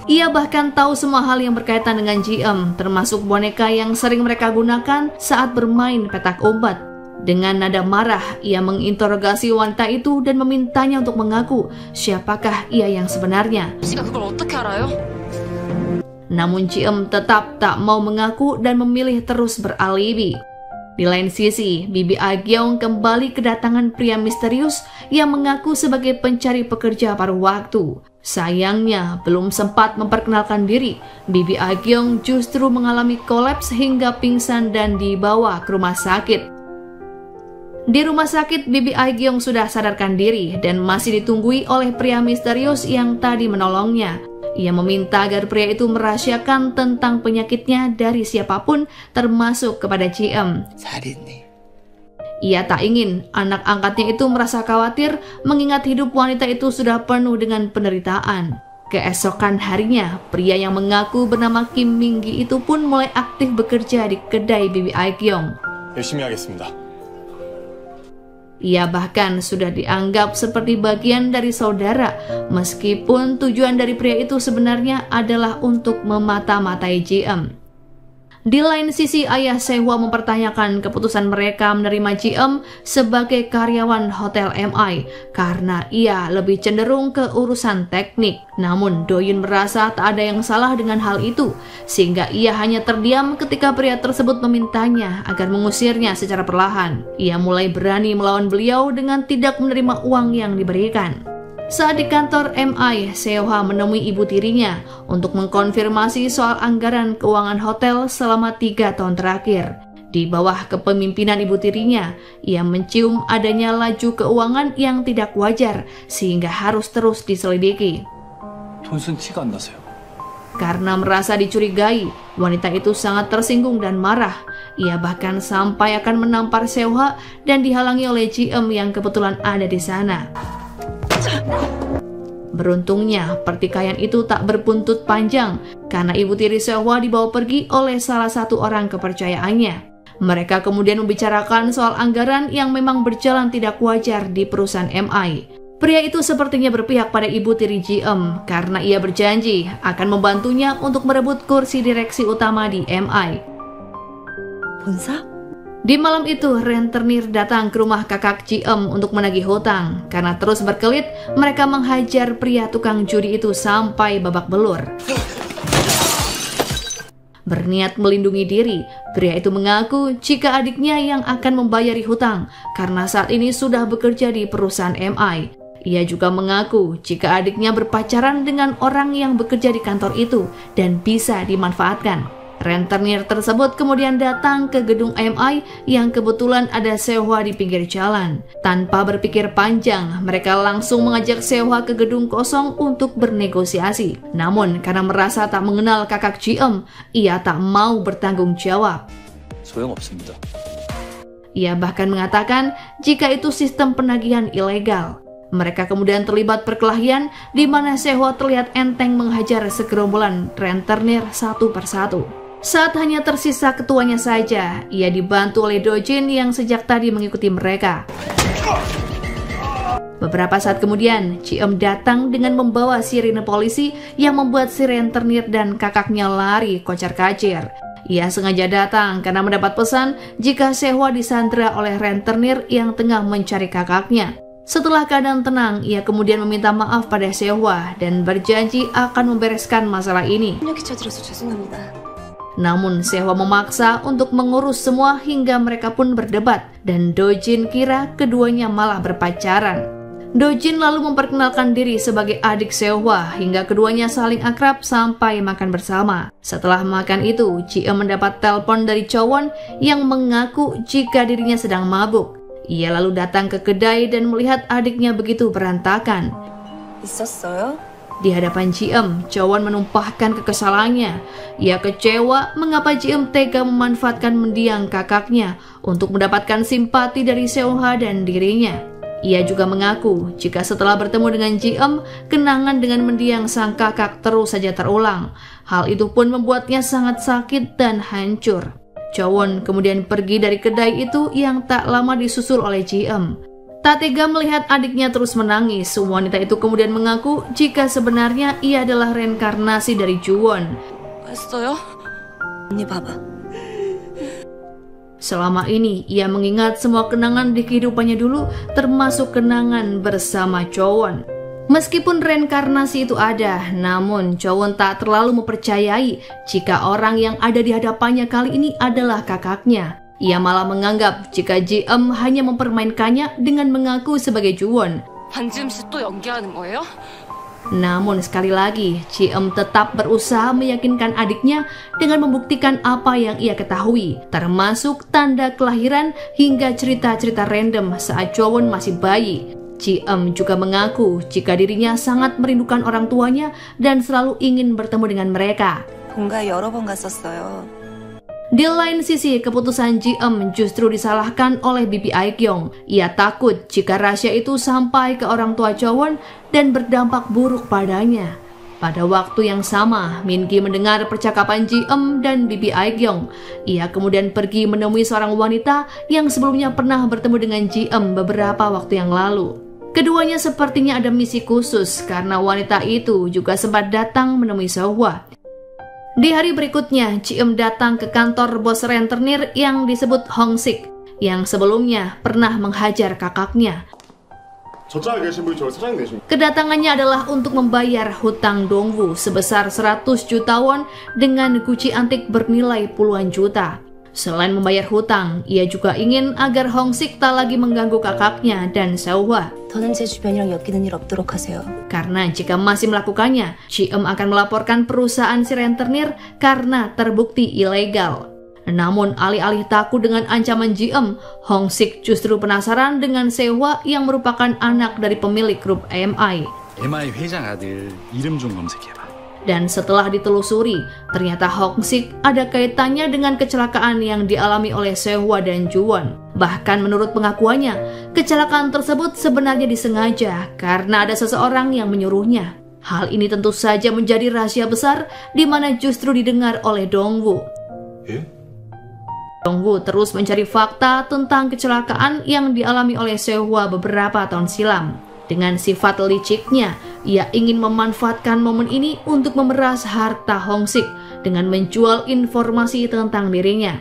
Ia bahkan tahu semua hal yang berkaitan dengan GM, termasuk boneka yang sering mereka gunakan saat bermain petak umpet. Dengan nada marah, ia menginterogasi wanita itu dan memintanya untuk mengaku siapakah ia yang sebenarnya. 씨가 그걸 어떻게 알아요? Namun GM tetap tak mau mengaku dan memilih terus beralibi. Di lain sisi, Bibi Agyeong kembali kedatangan pria misterius yang mengaku sebagai pencari pekerja paruh waktu. Sayangnya, belum sempat memperkenalkan diri, Bibi Agyeong justru mengalami kolaps hingga pingsan dan dibawa ke rumah sakit. Di rumah sakit, Bibi Agyeong sudah sadarkan diri dan masih ditunggui oleh pria misterius yang tadi menolongnya. Ia meminta agar pria itu merahasiakan tentang penyakitnya dari siapapun, termasuk kepada GM. Ia tak ingin anak angkatnya itu merasa khawatir mengingat hidup wanita itu sudah penuh dengan penderitaan. Keesokan harinya, pria yang mengaku bernama Kim Min-gi itu pun mulai aktif bekerja di kedai Bibi Agyeong. 열심히 하겠습니다. Ia bahkan sudah dianggap seperti bagian dari saudara, meskipun tujuan dari pria itu sebenarnya adalah untuk memata-matai GM. Di lain sisi, ayah Seo-hwa mempertanyakan keputusan mereka menerima GM sebagai karyawan Hotel MI karena ia lebih cenderung ke urusan teknik. Namun Do-hyun merasa tak ada yang salah dengan hal itu, sehingga ia hanya terdiam ketika pria tersebut memintanya agar mengusirnya secara perlahan. Ia mulai berani melawan beliau dengan tidak menerima uang yang diberikan. Saat di kantor MI, Seo-hwa menemui ibu tirinya untuk mengkonfirmasi soal anggaran keuangan hotel selama 3 tahun terakhir. Di bawah kepemimpinan ibu tirinya, ia mencium adanya laju keuangan yang tidak wajar sehingga harus terus diselidiki. 돈 쓴 티가 안 나세요. Karena merasa dicurigai, wanita itu sangat tersinggung dan marah. Ia bahkan sampai akan menampar Seo-hwa dan dihalangi oleh GM yang kebetulan ada di sana. Beruntungnya, pertikaian itu tak berbuntut panjang karena ibu tiri Seo-hwa dibawa pergi oleh salah satu orang kepercayaannya. Mereka kemudian membicarakan soal anggaran yang memang berjalan tidak wajar di perusahaan MI. Pria itu sepertinya berpihak pada ibu tiri Ji-eum karena ia berjanji akan membantunya untuk merebut kursi direksi utama di MI. 본사? Di malam itu, rentenir datang ke rumah kakak Ji-eum untuk menagih hutang. Karena terus berkelit, mereka menghajar pria tukang judi itu sampai babak belur. Berniat melindungi diri, pria itu mengaku jika adiknya yang akan membayari hutang karena saat ini sudah bekerja di perusahaan MI. Ia juga mengaku jika adiknya berpacaran dengan orang yang bekerja di kantor itu dan bisa dimanfaatkan. Rentenir tersebut kemudian datang ke gedung MI yang kebetulan ada Sehwa di pinggir jalan. Tanpa berpikir panjang, mereka langsung mengajak Sehwa ke gedung kosong untuk bernegosiasi. Namun karena merasa tak mengenal kakak Ji-eum, ia tak mau bertanggung jawab. 소용없습니다. Ia bahkan mengatakan jika itu sistem penagihan ilegal. Mereka kemudian terlibat perkelahian di mana Sehwa terlihat enteng menghajar segerombolan rentenir satu persatu. Saat hanya tersisa ketuanya saja, ia dibantu oleh Dojin yang sejak tadi mengikuti mereka. Beberapa saat kemudian, Ji-eum datang dengan membawa sirine polisi yang membuat si rentenir dan kakaknya lari kocar-kacir. Ia sengaja datang karena mendapat pesan jika Sehwa disandra oleh rentenir yang tengah mencari kakaknya. Setelah keadaan tenang, ia kemudian meminta maaf pada Sehwa dan berjanji akan membereskan masalah ini. Namun Sehwa memaksa untuk mengurus semua hingga mereka pun berdebat dan Dojin kira keduanya malah berpacaran. Dojin lalu memperkenalkan diri sebagai adik Sehwa hingga keduanya saling akrab sampai makan bersama. Setelah makan itu, Ji-eum mendapat telepon dari Chowon yang mengaku jika dirinya sedang mabuk. Ia lalu datang ke kedai dan melihat adiknya begitu berantakan. 있었어요? Di hadapan Ji-eum, Chowon menumpahkan kekesalannya. Ia kecewa mengapa Ji-eum tega memanfaatkan mendiang kakaknya untuk mendapatkan simpati dari Sehwa dan dirinya. Ia juga mengaku jika setelah bertemu dengan Ji-eum, kenangan dengan mendiang sang kakak terus saja terulang. Hal itu pun membuatnya sangat sakit dan hancur. Chowon kemudian pergi dari kedai itu yang tak lama disusul oleh Ji-eum. Tak tega melihat adiknya terus menangis, wanita itu kemudian mengaku jika sebenarnya ia adalah reinkarnasi dari Ju-won. 언니 봐봐. Selama ini, ia mengingat semua kenangan di kehidupannya dulu, termasuk kenangan bersama Chowon. Meskipun reinkarnasi itu ada, namun Chowon tak terlalu mempercayai jika orang yang ada di hadapannya kali ini adalah kakaknya. Ia malah menganggap jika Ji-eum hanya mempermainkannya dengan mengaku sebagai Ju-won. 반지음 씨 또 연기하는 거예요? Namun sekali lagi, Ji-eum tetap berusaha meyakinkan adiknya dengan membuktikan apa yang ia ketahui, termasuk tanda kelahiran hingga cerita-cerita random saat Chowon masih bayi. Ji-eum juga mengaku jika dirinya sangat merindukan orang tuanya dan selalu ingin bertemu dengan mereka. 본가에 여러 번 갔었어요. Di lain sisi, keputusan Ji-eum justru disalahkan oleh Bibi Aek-yong. Ia takut jika rahasia itu sampai ke orang tua Chowon dan berdampak buruk padanya. Pada waktu yang sama, Min-gi mendengar percakapan Ji-eum dan Bibi Aek-yong. Ia kemudian pergi menemui seorang wanita yang sebelumnya pernah bertemu dengan Ji-eum beberapa waktu yang lalu. Keduanya sepertinya ada misi khusus karena wanita itu juga sempat datang menemui Sehwa. Di hari berikutnya, Ji-eum datang ke kantor bos rentenir yang disebut Hong-sik, yang sebelumnya pernah menghajar kakaknya. Kedatangannya adalah untuk membayar hutang Dongwoo sebesar 100 juta won dengan guci antik bernilai puluhan juta. Selain membayar hutang, ia juga ingin agar Hong-sik tak lagi mengganggu kakaknya dan Sehwa. 더는 제 주변이랑 엮이는 일 없도록 하세요. Karena jika masih melakukannya, Ji-eum akan melaporkan perusahaan si rentenir karena terbukti ilegal. Namun alih-alih takut dengan ancaman Ji-eum, Hong-sik justru penasaran dengan Sehwa yang merupakan anak dari pemilik grup MI. MI 회장 아들 이름 좀 검색해봐. Dan setelah ditelusuri, ternyata Hong-sik ada kaitannya dengan kecelakaan yang dialami oleh Sehwa dan Ju-won. Bahkan menurut pengakuannya, kecelakaan tersebut sebenarnya disengaja karena ada seseorang yang menyuruhnya. Hal ini tentu saja menjadi rahasia besar di mana justru didengar oleh Dongwoo. Dongwoo terus mencari fakta tentang kecelakaan yang dialami oleh Sehwa beberapa tahun silam. Dengan sifat liciknya, ia ingin memanfaatkan momen ini untuk memeras harta Hong-sik dengan menjual informasi tentang dirinya.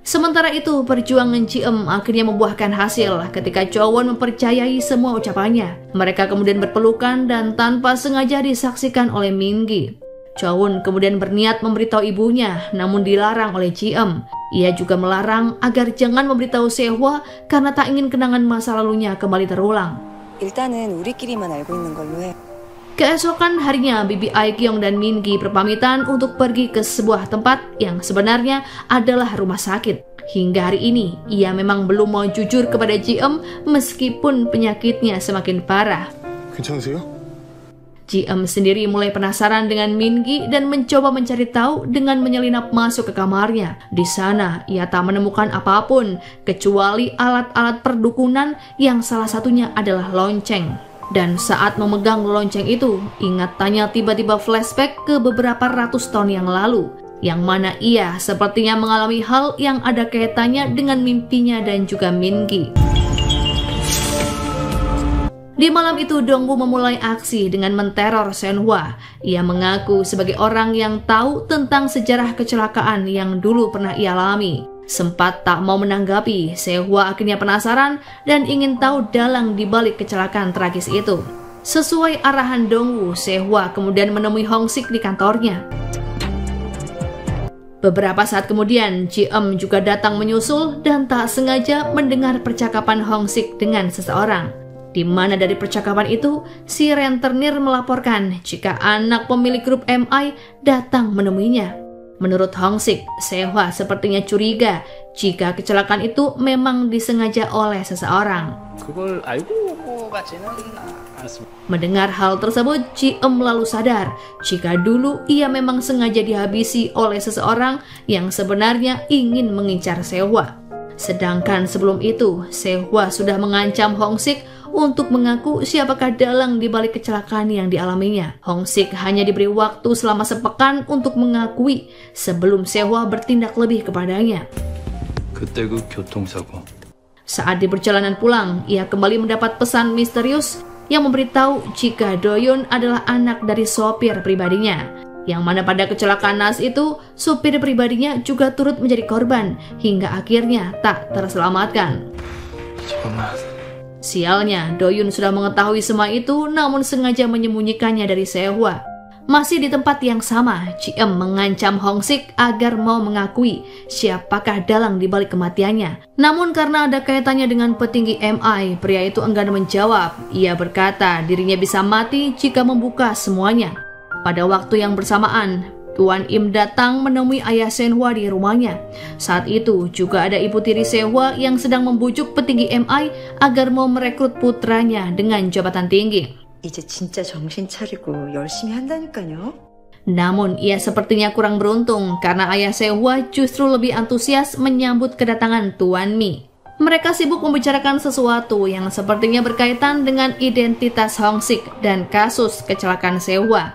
Sementara itu, perjuangan Ji-eum akhirnya membuahkan hasil ketika Chowon mempercayai semua ucapannya. Mereka kemudian berpelukan dan tanpa sengaja disaksikan oleh Min-gi. Chowon kemudian berniat memberitahu ibunya, namun dilarang oleh Ji-eum. Ia juga melarang agar jangan memberitahu Sehwa karena tak ingin kenangan masa lalunya kembali terulang. 일단은 우리끼리만 알고 있는 걸로 해. Keesokan harinya, Bibi Aekyong dan Min-gi berpamitan untuk pergi ke sebuah tempat yang sebenarnya adalah rumah sakit. Hingga hari ini, ia memang belum mau jujur kepada Ji-eum meskipun penyakitnya semakin parah. 괜찮으세요? Ji-eum sendiri mulai penasaran dengan Min-gi dan mencoba mencari tahu dengan menyelinap masuk ke kamarnya. Di sana, ia tak menemukan apapun kecuali alat-alat perdukunan yang salah satunya adalah lonceng. Dan saat memegang lonceng itu, ingatannya tiba-tiba flashback ke beberapa ratus tahun yang lalu, yang mana ia sepertinya mengalami hal yang ada kaitannya dengan mimpinya dan juga Min-gi. Di malam itu, Dongwoo memulai aksi dengan menteror Shenhwa. Ia mengaku sebagai orang yang tahu tentang sejarah kecelakaan yang dulu pernah ia alami. Sempat tak mau menanggapi, Sehwa akhirnya penasaran dan ingin tahu dalang di balik kecelakaan tragis itu. Sesuai arahan Dongwoo, Sehwa kemudian menemui Hong-sik di kantornya. Beberapa saat kemudian, Ji-eum juga datang menyusul dan tak sengaja mendengar percakapan Hong-sik dengan seseorang. Di mana dari percakapan itu, si rentenir melaporkan jika anak pemilik grup MI datang menemuinya. Menurut Hong-sik, Sehwa sepertinya curiga jika kecelakaan itu memang disengaja oleh seseorang. Mendengar hal tersebut, Ji-eum lalu sadar jika dulu ia memang sengaja dihabisi oleh seseorang yang sebenarnya ingin mengincar Sehwa. Sedangkan sebelum itu, Sehwa sudah mengancam Hong-sik untuk mengaku siapakah dalang di balik kecelakaan yang dialaminya. Hong-sik hanya diberi waktu selama sepekan untuk mengakui sebelum Sehwa bertindak lebih kepadanya. 그때 그 교통사고. Saat di perjalanan pulang, ia kembali mendapat pesan misterius yang memberitahu jika Do-yeon adalah anak dari sopir pribadinya. Yang mana pada kecelakaan naas itu, supir pribadinya juga turut menjadi korban hingga akhirnya tak terselamatkan. Sialnya, Do-yeon sudah mengetahui semua itu namun sengaja menyembunyikannya dari Sehwa. Masih di tempat yang sama, Ji-eum mengancam Hong-sik agar mau mengakui siapakah dalang di balik kematiannya. Namun karena ada kaitannya dengan petinggi MI, pria itu enggan menjawab. Ia berkata dirinya bisa mati jika membuka semuanya. Pada waktu yang bersamaan, Tuan Im datang menemui ayah Shenhwa di rumahnya. Saat itu juga ada ibu tiri Sehwa yang sedang membujuk petinggi MI agar mau merekrut putranya dengan jabatan tinggi. 이제 진짜 정신 차리고 열심히 한다니까요. Namun ia sepertinya kurang beruntung karena ayah Sehwa justru lebih antusias menyambut kedatangan Tuan Mi. Mereka sibuk membicarakan sesuatu yang sepertinya berkaitan dengan identitas Hong-sik dan kasus kecelakaan Sehwa.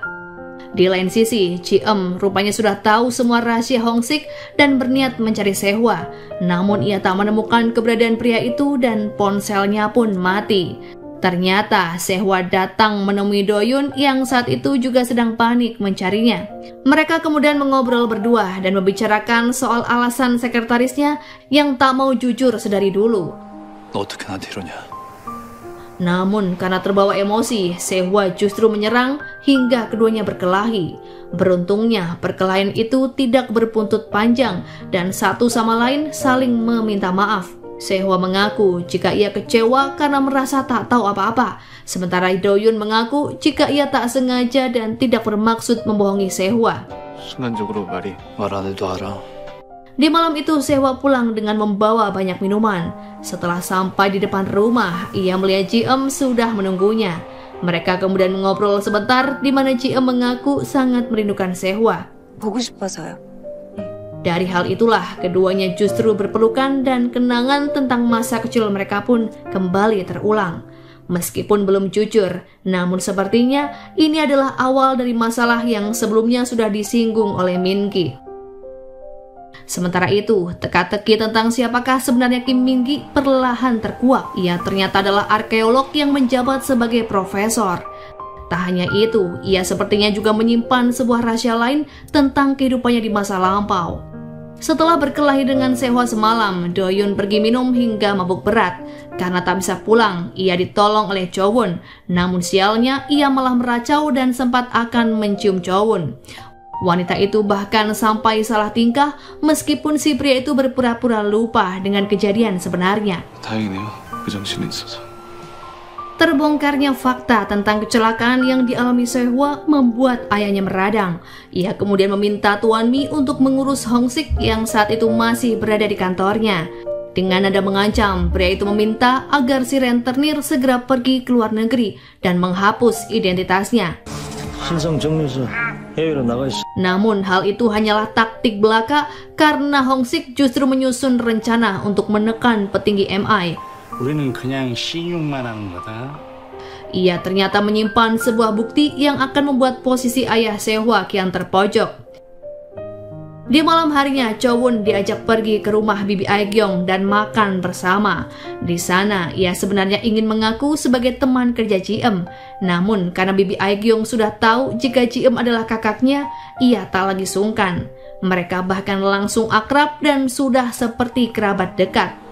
Di lain sisi, Ji-eum rupanya sudah tahu semua rahasia Hong-sik dan berniat mencari Sehwa. Namun ia tak menemukan keberadaan pria itu dan ponselnya pun mati. Ternyata Sehwa datang menemui Do-yeon yang saat itu juga sedang panik mencarinya. Mereka kemudian mengobrol berdua dan membicarakan soal alasan sekretarisnya yang tak mau jujur sedari dulu. 너 어떻게 나한테 이러냐? Namun karena terbawa emosi, Sehwa justru menyerang hingga keduanya berkelahi. Beruntungnya perkelahian itu tidak berbuntut panjang dan satu sama lain saling meminta maaf. Sehwa mengaku jika ia kecewa karena merasa tak tahu apa-apa. Sementara Do-yeon mengaku jika ia tak sengaja dan tidak bermaksud membohongi Sehwa. 순간적으로 말 안 해도 알아. Di malam itu Sehwa pulang dengan membawa banyak minuman. Setelah sampai di depan rumah, ia melihat Ji-eum sudah menunggunya. Mereka kemudian mengobrol sebentar di mana Ji-eum mengaku sangat merindukan Sehwa. 보고 싶어서요. Dari hal itulah keduanya justru berpelukan dan kenangan tentang masa kecil mereka pun kembali terulang. Meskipun belum jujur, namun sepertinya ini adalah awal dari masalah yang sebelumnya sudah disinggung oleh Min-gi. Sementara itu, teka-teki tentang siapakah sebenarnya Kim Min-gi perlahan terkuak. Ia ternyata adalah arkeolog yang menjabat sebagai profesor. Tak hanya itu, ia sepertinya juga menyimpan sebuah rahasia lain tentang kehidupannya di masa lampau. Setelah berkelahi dengan Sehwa semalam, Do-yoon pergi minum hingga mabuk berat. Karena tak bisa pulang, ia ditolong oleh Cho-won. Namun sialnya, ia malah meracau dan sempat akan mencium Cho-won. Wanita itu bahkan sampai salah tingkah meskipun si pria itu berpura-pura lupa dengan kejadian sebenarnya. 다행이네요. 그 정신이 있어서. Terbongkarnya fakta tentang kecelakaan yang dialami Sehwa membuat ayahnya meradang. Ia kemudian meminta Tuan Mi untuk mengurus Hong-sik yang saat itu masih berada di kantornya. Dengan nada mengancam, pria itu meminta agar si rentenir segera pergi ke luar negeri dan menghapus identitasnya. Namun hal itu hanyalah taktik belaka karena Hong-sik justru menyusun rencana untuk menekan petinggi MI. Ia ternyata menyimpan sebuah bukti yang akan membuat posisi ayah Sehwa kian terpojok. Di malam harinya, Cho-won diajak pergi ke rumah Bibi Aegyeong dan makan bersama. Di sana, ia sebenarnya ingin mengaku sebagai teman kerja Ji-eum. Namun, karena Bibi Aegyeong sudah tahu jika Ji-eum adalah kakaknya, ia tak lagi sungkan. Mereka bahkan langsung akrab dan sudah seperti kerabat dekat.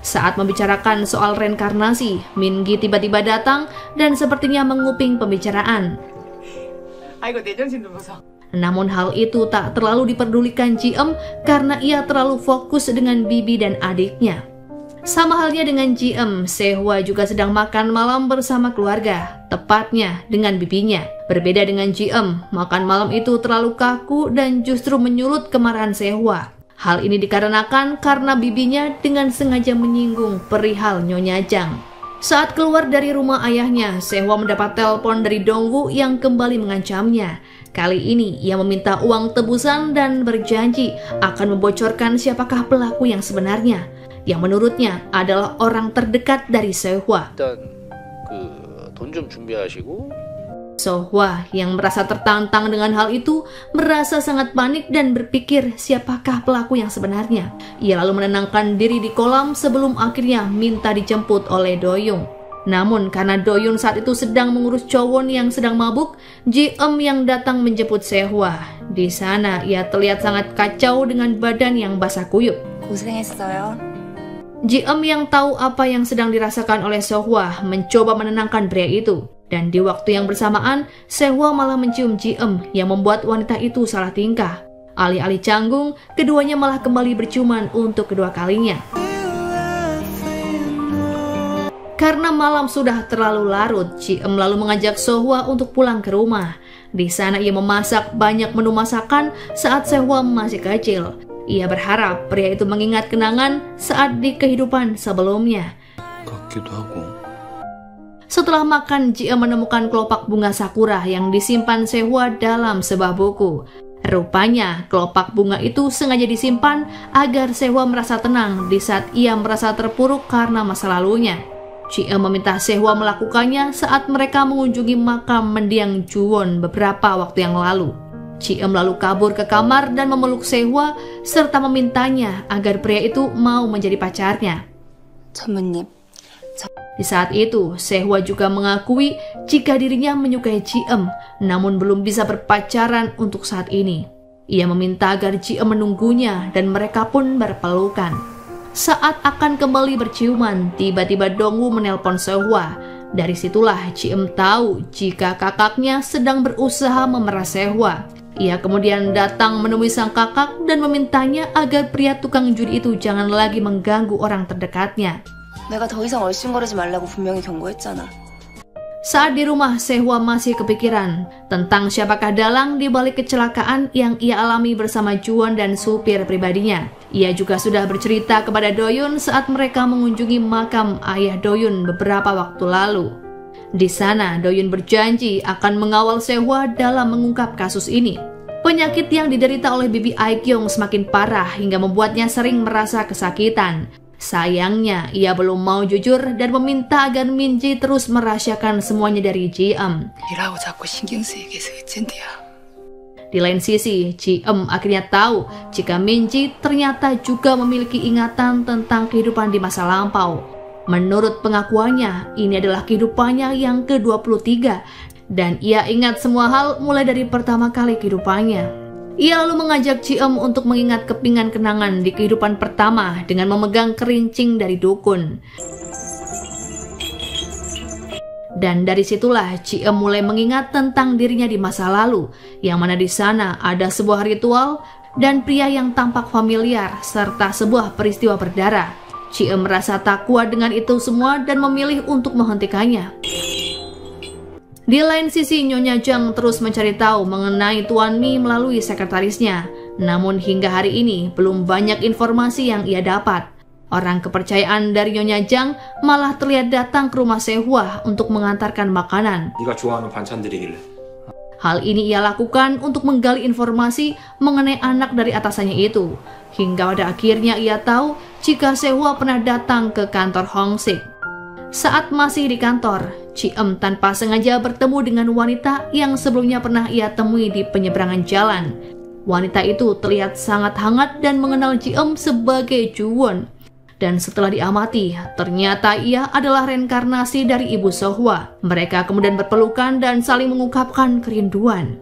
Saat membicarakan soal reinkarnasi, Min-gi tiba-tiba datang dan sepertinya menguping pembicaraan. Namun hal itu tak terlalu diperdulikan Ji-eum karena ia terlalu fokus dengan bibi dan adiknya. Sama halnya dengan Ji-eum, Sehwa juga sedang makan malam bersama keluarga, tepatnya dengan bibinya. Berbeda dengan Ji-eum, makan malam itu terlalu kaku dan justru menyulut kemarahan Sehwa. Hal ini dikarenakan karena bibinya dengan sengaja menyinggung perihal Nyonya Jang. Saat keluar dari rumah ayahnya, Sehwa mendapat telepon dari Dongwoo yang kembali mengancamnya. Kali ini ia meminta uang tebusan dan berjanji akan membocorkan siapakah pelaku yang sebenarnya, yang menurutnya adalah orang terdekat dari Sehwa. Sehwa yang merasa tertantang dengan hal itu merasa sangat panik dan berpikir siapakah pelaku yang sebenarnya. Ia lalu menenangkan diri di kolam sebelum akhirnya minta dijemput oleh Do-yoon. Namun karena Do-yoon saat itu sedang mengurus Cho-won yang sedang mabuk, Ji-eum yang datang menjemput Sehwa. Di sana ia terlihat sangat kacau dengan badan yang basah kuyup. 고생했어요. Ji-eum yang tahu apa yang sedang dirasakan oleh Sehwa mencoba menenangkan pria itu. Dan di waktu yang bersamaan, Sehwa malah mencium Ji-eum yang membuat wanita itu salah tingkah. Alih-alih canggung, keduanya malah kembali berciuman untuk kedua kalinya. Karena malam sudah terlalu larut, Ji-eum lalu mengajak Sehwa untuk pulang ke rumah. Di sana ia memasak banyak menu masakan saat Sehwa masih kecil. Ia berharap pria itu mengingat kenangan saat di kehidupan sebelumnya. 같기도 하고. Setelah makan, Ji-eum menemukan kelopak bunga sakura yang disimpan Sehwa dalam sebuah buku. Rupanya, kelopak bunga itu sengaja disimpan agar Sehwa merasa tenang di saat ia merasa terpuruk karena masa lalunya. Ji-eum meminta Sehwa melakukannya saat mereka mengunjungi makam mendiang Ju-won beberapa waktu yang lalu. Ji-eum lalu kabur ke kamar dan memeluk Sehwa serta memintanya agar pria itu mau menjadi pacarnya. 전무님, Di saat itu, Sehwa juga mengakui jika dirinya menyukai Ji-eum, namun belum bisa berpacaran untuk saat ini. Ia meminta agar Ji-eum menunggunya dan mereka pun berpelukan. Saat akan kembali berciuman, tiba-tiba Dongwoo menelpon Sehwa. Dari situlah Ji-eum tahu jika kakaknya sedang berusaha memeras Sehwa. Ia kemudian datang menemui sang kakak dan memintanya agar pria tukang judi itu jangan lagi mengganggu orang terdekatnya. 내가 더 이상 얼씬거리지 말라고 분명히 경고했잖아. Saat di rumah, Sehwa masih kepikiran tentang siapakah dalang di balik kecelakaan yang ia alami bersama Ju-won dan supir pribadinya. Ia juga sudah bercerita kepada Do-yoon saat mereka mengunjungi makam ayah Do-yoon beberapa waktu lalu. Di sana, Do-yoon berjanji akan mengawal Sehwa dalam mengungkap kasus ini. Penyakit yang diderita oleh Bibi Aegyeong semakin parah hingga membuatnya sering merasa kesakitan. Sayangnya, ia belum mau jujur dan meminta agar Min-ji terus merahasiakan semuanya dari Ji-eum. 일하고 자꾸 신경 쓰이게 해서 어쩐디야. Di lain sisi, Ji-eum akhirnya tahu jika Min-ji ternyata juga memiliki ingatan tentang kehidupan di masa lampau. Menurut pengakuannya, ini adalah kehidupannya yang ke-23 dan ia ingat semua hal mulai dari pertama kali kehidupannya. Ia lalu mengajak Ji-eum untuk mengingat kepingan kenangan di kehidupan pertama dengan memegang kerincing dari dukun. Dan dari situlah Ji-eum mulai mengingat tentang dirinya di masa lalu, yang mana di sana ada sebuah ritual dan pria yang tampak familiar serta sebuah peristiwa berdarah. Ji-eum merasa tak kuat dengan itu semua dan memilih untuk menghentikannya. Di lain sisi, Nyonya Jang terus mencari tahu mengenai Tuan Mi melalui sekretarisnya. Namun hingga hari ini belum banyak informasi yang ia dapat. Orang kepercayaan dari Nyonya Jang malah terlihat datang ke rumah Sehwa untuk mengantarkan makanan. 네가 좋아하는 반찬들이길래. Hal ini ia lakukan untuk menggali informasi mengenai anak dari atasannya itu. Hingga pada akhirnya ia tahu jika Sehwa pernah datang ke kantor Hong-sik. Saat masih di kantor, Ji-eum tanpa sengaja bertemu dengan wanita yang sebelumnya pernah ia temui di penyeberangan jalan. Wanita itu terlihat sangat hangat dan mengenal Ji-eum sebagai Ju-won. Dan setelah diamati, ternyata ia adalah reinkarnasi dari Ibu Sehwa. Mereka kemudian berpelukan dan saling mengungkapkan kerinduan.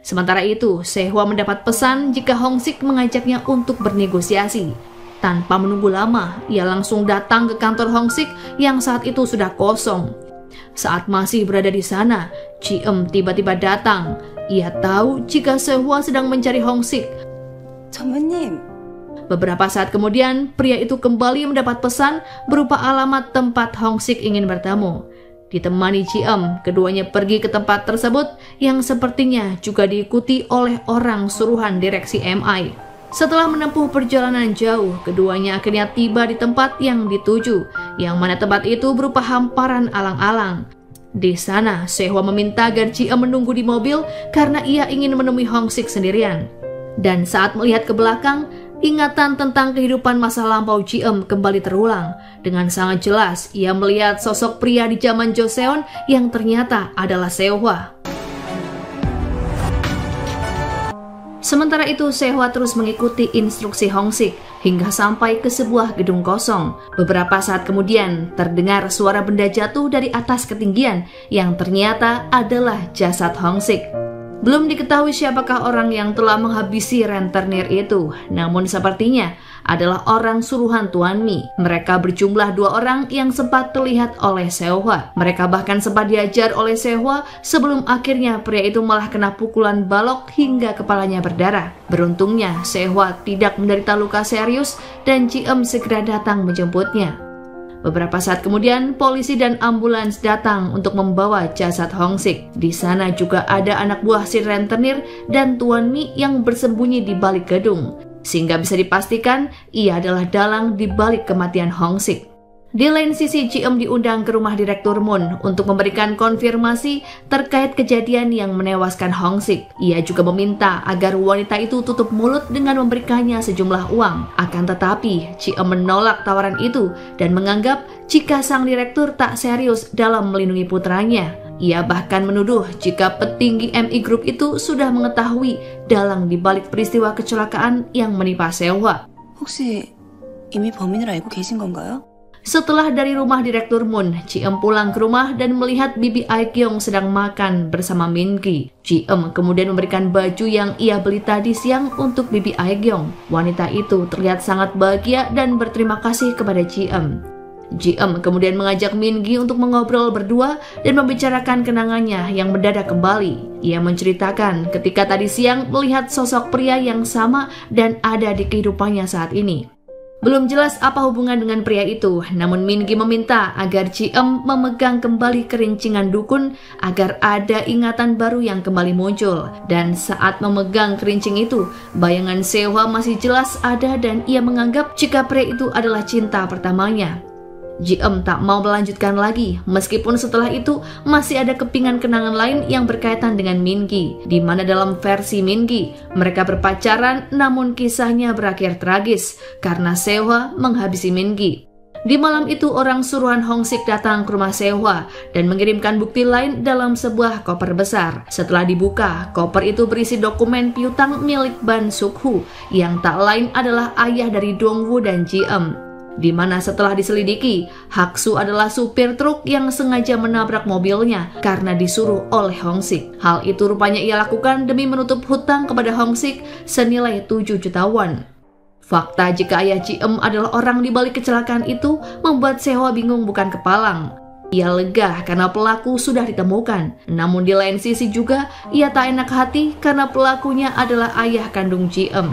Sementara itu, Sehwa mendapat pesan jika Hong-sik mengajaknya untuk bernegosiasi. Tanpa menunggu lama, ia langsung datang ke kantor Hong-sik yang saat itu sudah kosong. Saat masih berada di sana, Ji-eum tiba-tiba datang. Ia tahu jika Sehwa sedang mencari Hong-sik. 전무님, Beberapa saat kemudian, pria itu kembali mendapat pesan berupa alamat tempat Hong-sik ingin bertemu. Ditemani Ji-eum, keduanya pergi ke tempat tersebut yang sepertinya juga diikuti oleh orang suruhan direksi MI. Setelah menempuh perjalanan jauh, keduanya akhirnya tiba di tempat yang dituju, yang mana tempat itu berupa hamparan alang-alang. Di sana, Sehwa meminta agar Ji-eum menunggu di mobil karena ia ingin menemui Hong-sik sendirian. Dan saat melihat ke belakang, ingatan tentang kehidupan masa lampau Ji-eum kembali terulang. Dengan sangat jelas, ia melihat sosok pria di zaman Joseon yang ternyata adalah Sehwa. Sementara itu, Sehwa terus mengikuti instruksi Hong-sik hingga sampai ke sebuah gedung kosong. Beberapa saat kemudian, terdengar suara benda jatuh dari atas ketinggian yang ternyata adalah jasad Hong-sik. Belum diketahui siapakah orang yang telah menghabisi rentenir itu, namun sepertinya adalah orang suruhan Tuan Mi. Mereka berjumlah 2 orang yang sempat terlihat oleh Sehwa. Mereka bahkan sempat diajar oleh Sehwa sebelum akhirnya pria itu malah kena pukulan balok hingga kepalanya berdarah. Beruntungnya Sehwa tidak menderita luka serius dan Ji-eum segera datang menjemputnya. Beberapa saat kemudian, polisi dan ambulans datang untuk membawa jasad Hong-sik. Di sana juga ada anak buah si rentenir dan Tuan Mi yang bersembunyi di balik gedung, sehingga bisa dipastikan ia adalah dalang di balik kematian Hong-sik. Di lain sisi, Ji-eum diundang ke rumah Direktur Moon untuk memberikan konfirmasi terkait kejadian yang menewaskan Hong-sik. Ia juga meminta agar wanita itu tutup mulut dengan memberikannya sejumlah uang. Akan tetapi, Ji-eum menolak tawaran itu dan menganggap jika sang direktur tak serius dalam melindungi putranya. Ia bahkan menuduh jika petinggi MI Group itu sudah mengetahui dalang di balik peristiwa kecelakaan yang menimpa Sehwa. 혹시 이미 범인을 알고 계신 건가요? Setelah dari rumah Direktur Moon, Ji-eum pulang ke rumah dan melihat Bibi Aek-yong sedang makan bersama Min-gi. Ji-eum kemudian memberikan baju yang ia beli tadi siang untuk Bibi Aek-yong. Wanita itu terlihat sangat bahagia dan berterima kasih kepada Ji-eum. Ji-eum kemudian mengajak Min-gi untuk mengobrol berdua dan membicarakan kenangannya yang mendadak kembali. Ia menceritakan ketika tadi siang melihat sosok pria yang sama dan ada di kehidupannya saat ini. Belum jelas apa hubungan dengan pria itu, namun Min-gi meminta agar Ji-eum memegang kembali kerincingan dukun agar ada ingatan baru yang kembali muncul. Dan saat memegang kerincing itu, bayangan Sehwa masih jelas ada dan ia menganggap jika pria itu adalah cinta pertamanya. Ji-eum tak mau melanjutkan lagi, meskipun setelah itu masih ada kepingan kenangan lain yang berkaitan dengan Min-gi, di mana dalam versi Min-gi mereka berpacaran namun kisahnya berakhir tragis karena Sehwa menghabisi Min-gi. Di malam itu orang suruhan Hong-sik datang ke rumah Sehwa dan mengirimkan bukti lain dalam sebuah koper besar. Setelah dibuka, koper itu berisi dokumen piutang milik Ban Suk-hu yang tak lain adalah ayah dari Dong-woo dan Ji-eum. Di mana setelah diselidiki, Hak-su adalah supir truk yang sengaja menabrak mobilnya karena disuruh oleh Hong-sik. Hal itu rupanya ia lakukan demi menutup hutang kepada Hong-sik senilai 7 juta won. Fakta jika ayah Ji-eum adalah orang di balik kecelakaan itu membuat Sehwa bingung bukan kepalang. Ia lega karena pelaku sudah ditemukan. Namun di lain sisi juga ia tak enak hati karena pelakunya adalah ayah kandung Ji-eum.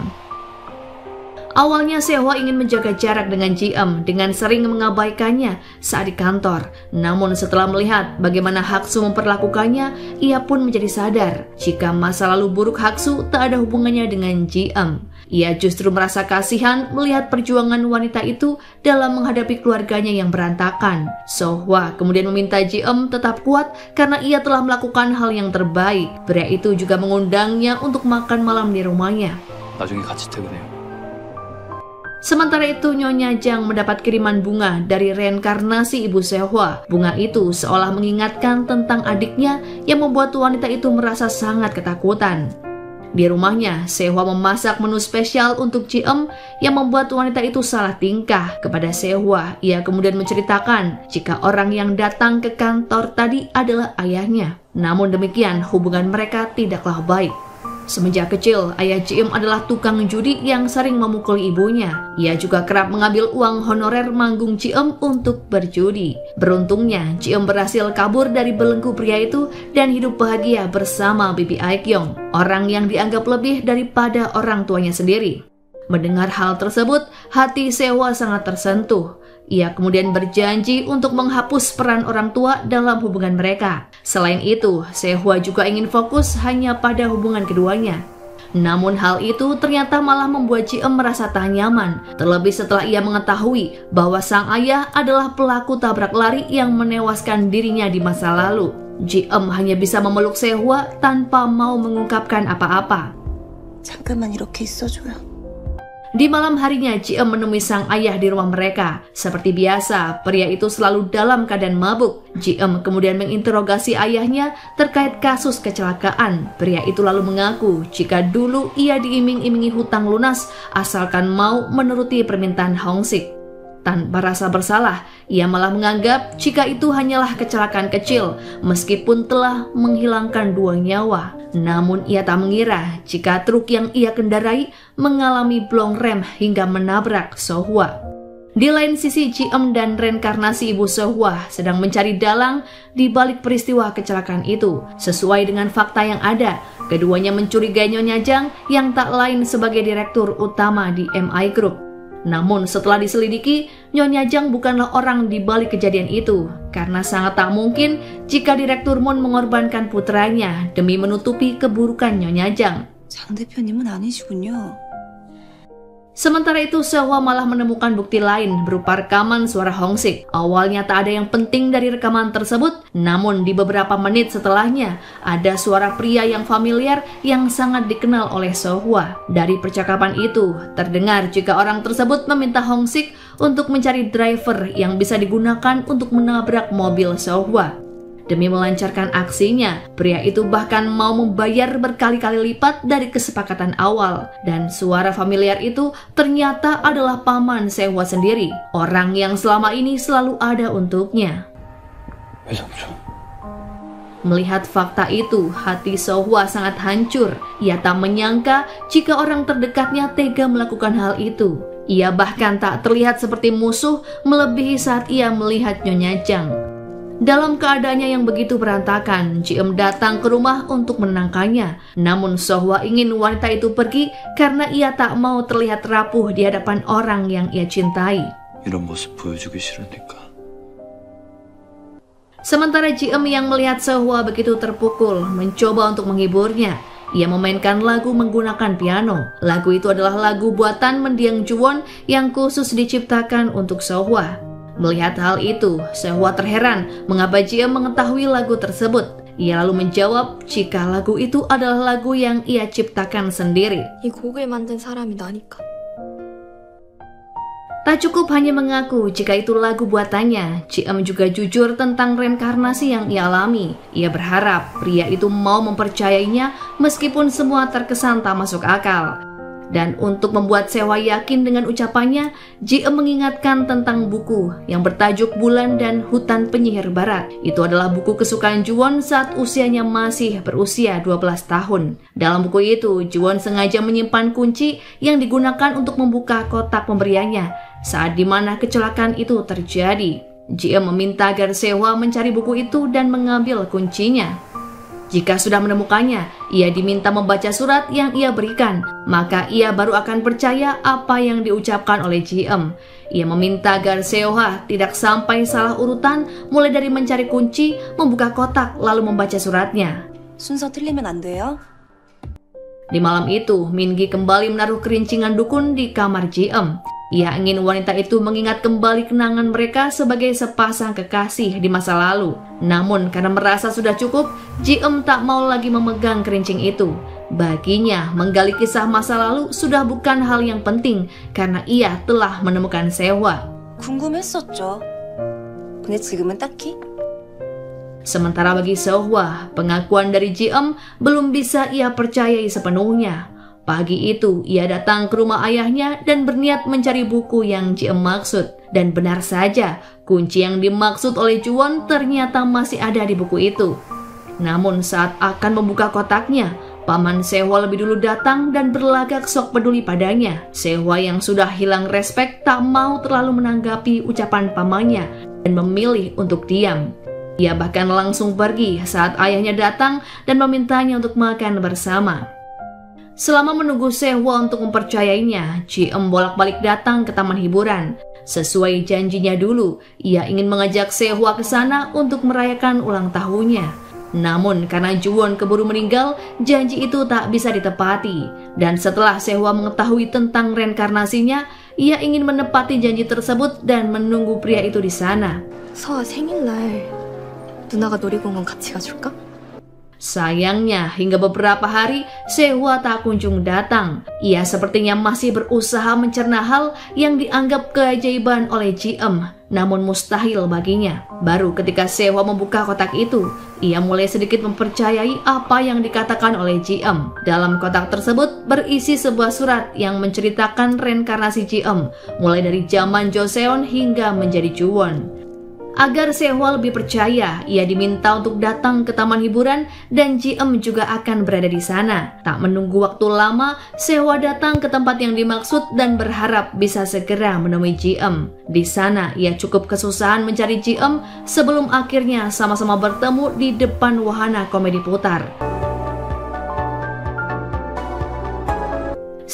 Awalnya Sehwa ingin menjaga jarak dengan Ji-eum dengan sering mengabaikannya saat di kantor. Namun setelah melihat bagaimana Hak-su memperlakukannya, ia pun menjadi sadar jika masa lalu buruk Hak-su tak ada hubungannya dengan Ji-eum. Ia justru merasa kasihan melihat perjuangan wanita itu dalam menghadapi keluarganya yang berantakan. Sehwa kemudian meminta Ji-eum tetap kuat karena ia telah melakukan hal yang terbaik. Pria itu juga mengundangnya untuk makan malam di rumahnya. 나중에 같이 퇴근해요. Sementara itu Nyonya Jang mendapat kiriman bunga dari reinkarnasi ibu Sehwa. Bunga itu seolah mengingatkan tentang adiknya yang membuat wanita itu merasa sangat ketakutan. Di rumahnya, Sehwa memasak menu spesial untuk Ji-eum yang membuat wanita itu salah tingkah. Kepada Sehwa, ia kemudian menceritakan jika orang yang datang ke kantor tadi adalah ayahnya. Namun demikian, hubungan mereka tidaklah baik. Semenjak kecil, ayah Ji-eum adalah tukang judi yang sering memukul ibunya. Ia juga kerap mengambil uang honorer manggung Ji-eum untuk berjudi. Beruntungnya, Ji-eum berhasil kabur dari belenggu pria itu dan hidup bahagia bersama bibi Aekyong, orang yang dianggap lebih daripada orang tuanya sendiri. Mendengar hal tersebut, hati Sehwa sangat tersentuh. Ia kemudian berjanji untuk menghapus peran orang tua dalam hubungan mereka. Selain itu, Sehwa juga ingin fokus hanya pada hubungan keduanya. Namun hal itu ternyata malah membuat Ji-eum merasa tak nyaman, terlebih setelah ia mengetahui bahwa sang ayah adalah pelaku tabrak lari yang menewaskan dirinya di masa lalu. Ji-eum hanya bisa memeluk Sehwa tanpa mau mengungkapkan apa-apa. 잠깐만 이렇게 있어줘요. Di malam harinya, Ji-eum menemui sang ayah di rumah mereka. Seperti biasa, pria itu selalu dalam keadaan mabuk. Ji-eum kemudian menginterogasi ayahnya terkait kasus kecelakaan. Pria itu lalu mengaku jika dulu ia diiming-imingi hutang lunas asalkan mau menuruti permintaan Hong-sik. Tanpa rasa bersalah, ia malah menganggap jika itu hanyalah kecelakaan kecil, meskipun telah menghilangkan 2 nyawa. Namun ia tak mengira jika truk yang ia kendarai mengalami blong rem hingga menabrak Sehwa. Di lain sisi, Ji-eum dan reinkarnasi ibu Sehwa sedang mencari dalang di balik peristiwa kecelakaan itu. Sesuai dengan fakta yang ada, keduanya mencurigai Nyonya Jang yang tak lain sebagai direktur utama di MI Group. Namun setelah diselidiki, Nyonya Jang bukanlah orang di balik kejadian itu, karena sangat tak mungkin jika Direktur Moon mengorbankan putranya demi menutupi keburukan Nyonya Jang. 장 대표님은 아니시군요. Sementara itu, Sehwa malah menemukan bukti lain berupa rekaman suara Hong-sik. Awalnya tak ada yang penting dari rekaman tersebut, namun di beberapa menit setelahnya, ada suara pria yang familiar yang sangat dikenal oleh Sehwa. Dari percakapan itu, terdengar jika orang tersebut meminta Hong-sik untuk mencari driver yang bisa digunakan untuk menabrak mobil Sehwa. Demi melancarkan aksinya, pria itu bahkan mau membayar berkali-kali lipat dari kesepakatan awal. Dan suara familiar itu ternyata adalah paman Sehwa sendiri, orang yang selama ini selalu ada untuknya. Melihat fakta itu, hati Sehwa sangat hancur. Ia tak menyangka jika orang terdekatnya tega melakukan hal itu. Ia bahkan tak terlihat seperti musuh melebihi saat ia melihat Nyonya Jang. Dalam keadaannya yang begitu berantakan, Ji-eum datang ke rumah untuk menenangkannya. Namun Sehwa ingin wanita itu pergi karena ia tak mau terlihat rapuh di hadapan orang yang ia cintai. 이런 모습 보여주기 싫으니까. Sementara Ji-eum yang melihat Sehwa begitu terpukul, mencoba untuk menghiburnya. Ia memainkan lagu menggunakan piano. Lagu itu adalah lagu buatan mendiang Juwon yang khusus diciptakan untuk Sehwa. Melihat hal itu, Sehwa terheran mengapa Ji-eum mengetahui lagu tersebut. Ia lalu menjawab jika lagu itu adalah lagu yang ia ciptakan sendiri. 이 곡을 만든 사람이 나니까. Tak cukup hanya mengaku jika itu lagu buatannya, Ji-eum juga jujur tentang reinkarnasi yang ia alami. Ia berharap pria itu mau mempercayainya meskipun semua terkesan tak masuk akal. Dan untuk membuat Sehwa yakin dengan ucapannya, Ji-eum mengingatkan tentang buku yang bertajuk Bulan dan Hutan Penyihir Barat. Itu adalah buku kesukaan Ju-won saat usianya masih berusia 12 tahun. Dalam buku itu, Ju-won sengaja menyimpan kunci yang digunakan untuk membuka kotak pemberiannya saat dimana kecelakaan itu terjadi. Ji-eum meminta agar Sehwa mencari buku itu dan mengambil kuncinya. Jika sudah menemukannya, ia diminta membaca surat yang ia berikan, maka ia baru akan percaya apa yang diucapkan oleh Ji-eum. Ia meminta agar Sehwa tidak sampai salah urutan, mulai dari mencari kunci, membuka kotak, lalu membaca suratnya. 순서 틀리면 안 돼요? Di malam itu, Min-gi kembali menaruh kerincingan dukun di kamar Ji-eum. Ia ingin wanita itu mengingat kembali kenangan mereka sebagai sepasang kekasih di masa lalu. Namun karena merasa sudah cukup, Ji-eum tak mau lagi memegang kerincing itu. Baginya, menggali kisah masa lalu sudah bukan hal yang penting karena ia telah menemukan Sehwa. 궁금했었죠. 근데 지금은 딱히? Sementara bagi Sehwa, pengakuan dari Ji-eum belum bisa ia percayai sepenuhnya. Pagi itu, ia datang ke rumah ayahnya dan berniat mencari buku yang Ji-eum maksud. Dan benar saja, kunci yang dimaksud oleh Ju-won ternyata masih ada di buku itu. Namun saat akan membuka kotaknya, paman Sehwa lebih dulu datang dan berlagak sok peduli padanya. Sehwa yang sudah hilang respek tak mau terlalu menanggapi ucapan pamannya dan memilih untuk diam. Ia bahkan langsung pergi saat ayahnya datang dan memintanya untuk makan bersama. Selama menunggu Sehwa untuk mempercayainya, Ji-eum bolak-balik datang ke taman hiburan. Sesuai janjinya dulu, ia ingin mengajak Sehwa ke sana untuk merayakan ulang tahunnya. Namun karena Ju-won keburu meninggal, janji itu tak bisa ditepati. Dan setelah Sehwa mengetahui tentang reinkarnasinya, ia ingin menepati janji tersebut dan menunggu pria itu di sana. 서아 생일날 누나가 놀이공원 같이 가줄까? Sayangnya, hingga beberapa hari, Sehwa tak kunjung datang. Ia sepertinya masih berusaha mencerna hal yang dianggap keajaiban oleh Ji-eum, namun mustahil baginya. Baru ketika Sehwa membuka kotak itu, ia mulai sedikit mempercayai apa yang dikatakan oleh Ji-eum. Dalam kotak tersebut berisi sebuah surat yang menceritakan reinkarnasi Ji-eum, mulai dari zaman Joseon hingga menjadi Ju-won. Agar Sehwa lebih percaya, ia diminta untuk datang ke taman hiburan dan Ji-eum juga akan berada di sana. Tak menunggu waktu lama, Sehwa datang ke tempat yang dimaksud dan berharap bisa segera menemui Ji-eum. Di sana, ia cukup kesusahan mencari Ji-eum sebelum akhirnya sama-sama bertemu di depan wahana komedi putar.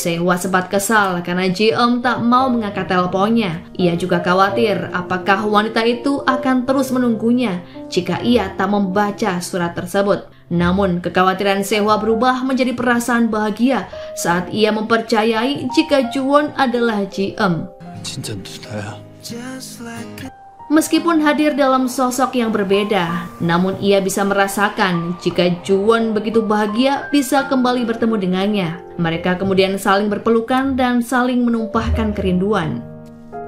Sehwa sempat kesal karena Ji-eum tak mau mengangkat teleponnya. Ia juga khawatir apakah wanita itu akan terus menunggunya jika ia tak membaca surat tersebut. Namun kekhawatiran Sehwa berubah menjadi perasaan bahagia saat ia mempercayai jika Ju-won adalah Ji-eum. 진짜 누나야. Meskipun hadir dalam sosok yang berbeda, namun ia bisa merasakan jika Ju-won begitu bahagia bisa kembali bertemu dengannya. Mereka kemudian saling berpelukan dan saling menumpahkan kerinduan.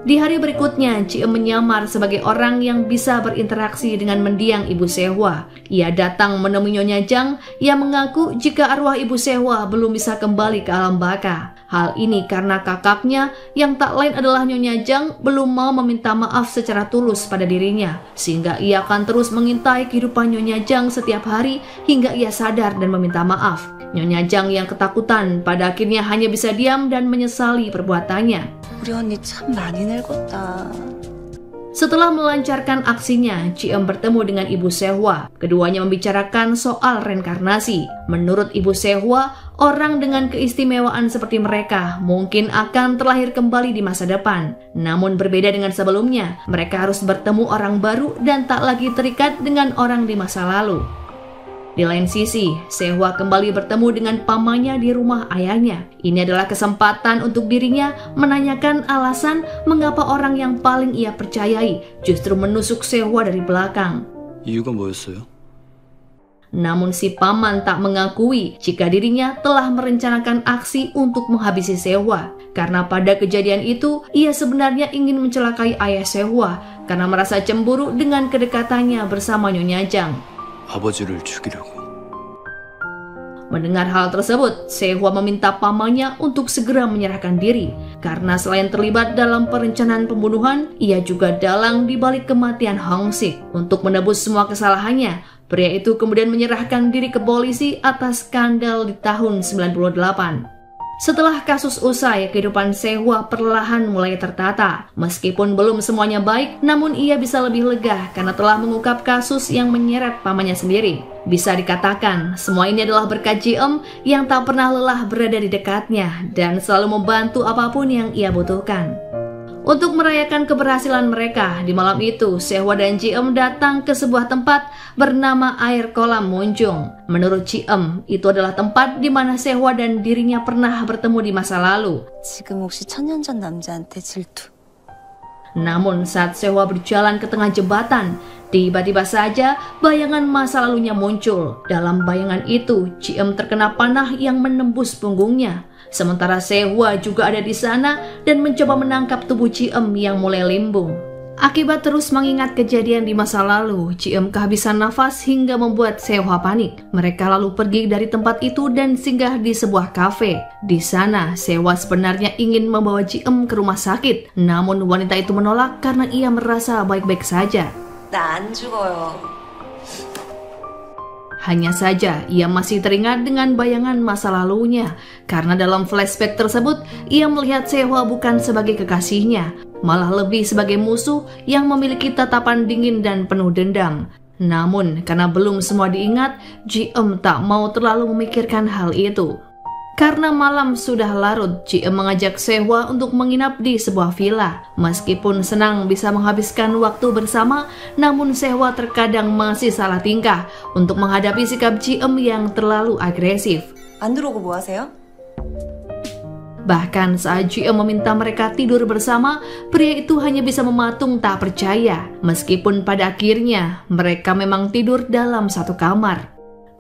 Di hari berikutnya, Ji-eum menyamar sebagai orang yang bisa berinteraksi dengan mendiang Ibu Sehwa. Ia datang menemui Nyonya Jang yang mengaku jika arwah Ibu Sehwa belum bisa kembali ke alam baka. Hal ini karena kakaknya yang tak lain adalah Nyonya Jang belum mau meminta maaf secara tulus pada dirinya. Sehingga ia akan terus mengintai kehidupan Nyonya Jang setiap hari hingga ia sadar dan meminta maaf. Nyonya Jang yang ketakutan pada akhirnya hanya bisa diam dan menyesali perbuatannya. 우리 언니 참 많이 늙었다. Setelah melancarkan aksinya, Ji-eum bertemu dengan Ibu Sehwa. Keduanya membicarakan soal reinkarnasi. Menurut Ibu Sehwa, orang dengan keistimewaan seperti mereka mungkin akan terlahir kembali di masa depan. Namun berbeda dengan sebelumnya, mereka harus bertemu orang baru dan tak lagi terikat dengan orang di masa lalu. Di lain sisi, Sehwa kembali bertemu dengan pamannya di rumah ayahnya. Ini adalah kesempatan untuk dirinya menanyakan alasan mengapa orang yang paling ia percayai justru menusuk Sehwa dari belakang. 이유가 뭐였어요? Namun si paman tak mengakui jika dirinya telah merencanakan aksi untuk menghabisi Sehwa. karena pada kejadian itu ia sebenarnya ingin mencelakai ayah Sehwa karena merasa cemburu dengan kedekatannya bersama Nyonya Jang. 아버지를 죽이려고. Mendengar hal tersebut, Sehwa meminta pamannya untuk segera menyerahkan diri karena selain terlibat dalam perencanaan pembunuhan, ia juga dalang di balik kematian Hong Sik. Untuk menebus semua kesalahannya, pria itu kemudian menyerahkan diri ke polisi atas skandal di tahun 98. Setelah kasus usai, kehidupan Sehwa perlahan mulai tertata. Meskipun belum semuanya baik, namun ia bisa lebih lega karena telah mengungkap kasus yang menyeret pamannya sendiri. Bisa dikatakan, semua ini adalah berkat Ji-eum yang tak pernah lelah berada di dekatnya dan selalu membantu apapun yang ia butuhkan. Untuk merayakan keberhasilan mereka, di malam itu Sehwa dan Ji-eum datang ke sebuah tempat bernama Air Kolam Munjung. Menurut Ji-eum, itu adalah tempat di mana Sehwa dan dirinya pernah bertemu di masa lalu. 지금 혹시 천년 전 남자한테 질투? Namun saat Sehwa berjalan ke tengah jembatan, tiba-tiba saja bayangan masa lalunya muncul. Dalam bayangan itu, Ji-eum terkena panah yang menembus punggungnya. Sementara Sehwa juga ada di sana dan mencoba menangkap tubuh Ji-eum yang mulai limbung. Akibat terus mengingat kejadian di masa lalu, Ji-eum kehabisan nafas hingga membuat Sehwa panik. Mereka lalu pergi dari tempat itu dan singgah di sebuah kafe. Di sana, Sehwa sebenarnya ingin membawa Ji-eum ke rumah sakit. Namun wanita itu menolak karena ia merasa baik-baik saja. 나 안 죽어요. Hanya saja ia masih teringat dengan bayangan masa lalunya karena dalam flashback tersebut ia melihat Sehwa bukan sebagai kekasihnya, malah lebih sebagai musuh yang memiliki tatapan dingin dan penuh dendam. Namun karena belum semua diingat, Ji-eum tak mau terlalu memikirkan hal itu. Karena malam sudah larut, Ji-eum mengajak Sehwa untuk menginap di sebuah villa. Meskipun senang bisa menghabiskan waktu bersama, namun Sehwa terkadang masih salah tingkah untuk menghadapi sikap Ji-eum yang terlalu agresif. 안 들어오고 뭐 하세요? Bahkan saat Ji-eum meminta mereka tidur bersama, pria itu hanya bisa mematung tak percaya. Meskipun pada akhirnya mereka memang tidur dalam satu kamar.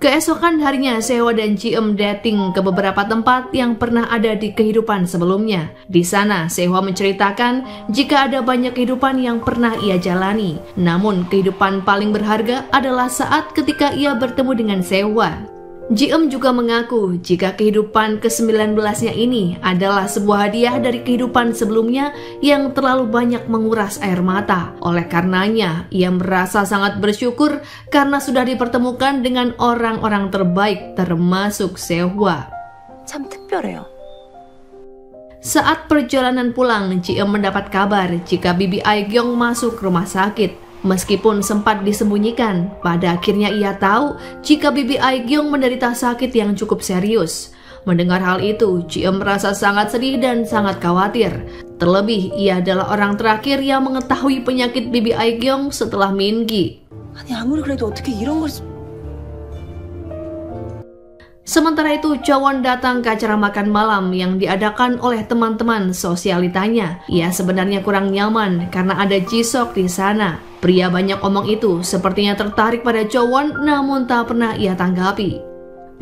Keesokan harinya, Sehwa dan Ji-eum dating ke beberapa tempat yang pernah ada di kehidupan sebelumnya. Di sana, Sehwa menceritakan jika ada banyak kehidupan yang pernah ia jalani. Namun, kehidupan paling berharga adalah saat ketika ia bertemu dengan Sehwa. Ji-eum juga mengaku jika kehidupan ke-19-nya ini adalah sebuah hadiah dari kehidupan sebelumnya yang terlalu banyak menguras air mata. Oleh karenanya, ia merasa sangat bersyukur karena sudah dipertemukan dengan orang-orang terbaik termasuk Sehwa. 참 특별해요. Saat perjalanan pulang, Ji-eum mendapat kabar jika Bibi Aegyeong masuk rumah sakit. Meskipun sempat disembunyikan, pada akhirnya ia tahu jika Bibi Aegyeong menderita sakit yang cukup serius. Mendengar hal itu, Ji-eum merasa sangat sedih dan sangat khawatir. Terlebih, ia adalah orang terakhir yang mengetahui penyakit Bibi Aegyeong setelah Min-gi. 아니 아무리 그래도 어떻게 이런 걸... Sementara itu, Chowon datang ke acara makan malam yang diadakan oleh teman-teman sosialitanya. Ia sebenarnya kurang nyaman karena ada Ji-sok di sana. Pria banyak omong itu sepertinya tertarik pada Chowon, namun tak pernah ia tanggapi.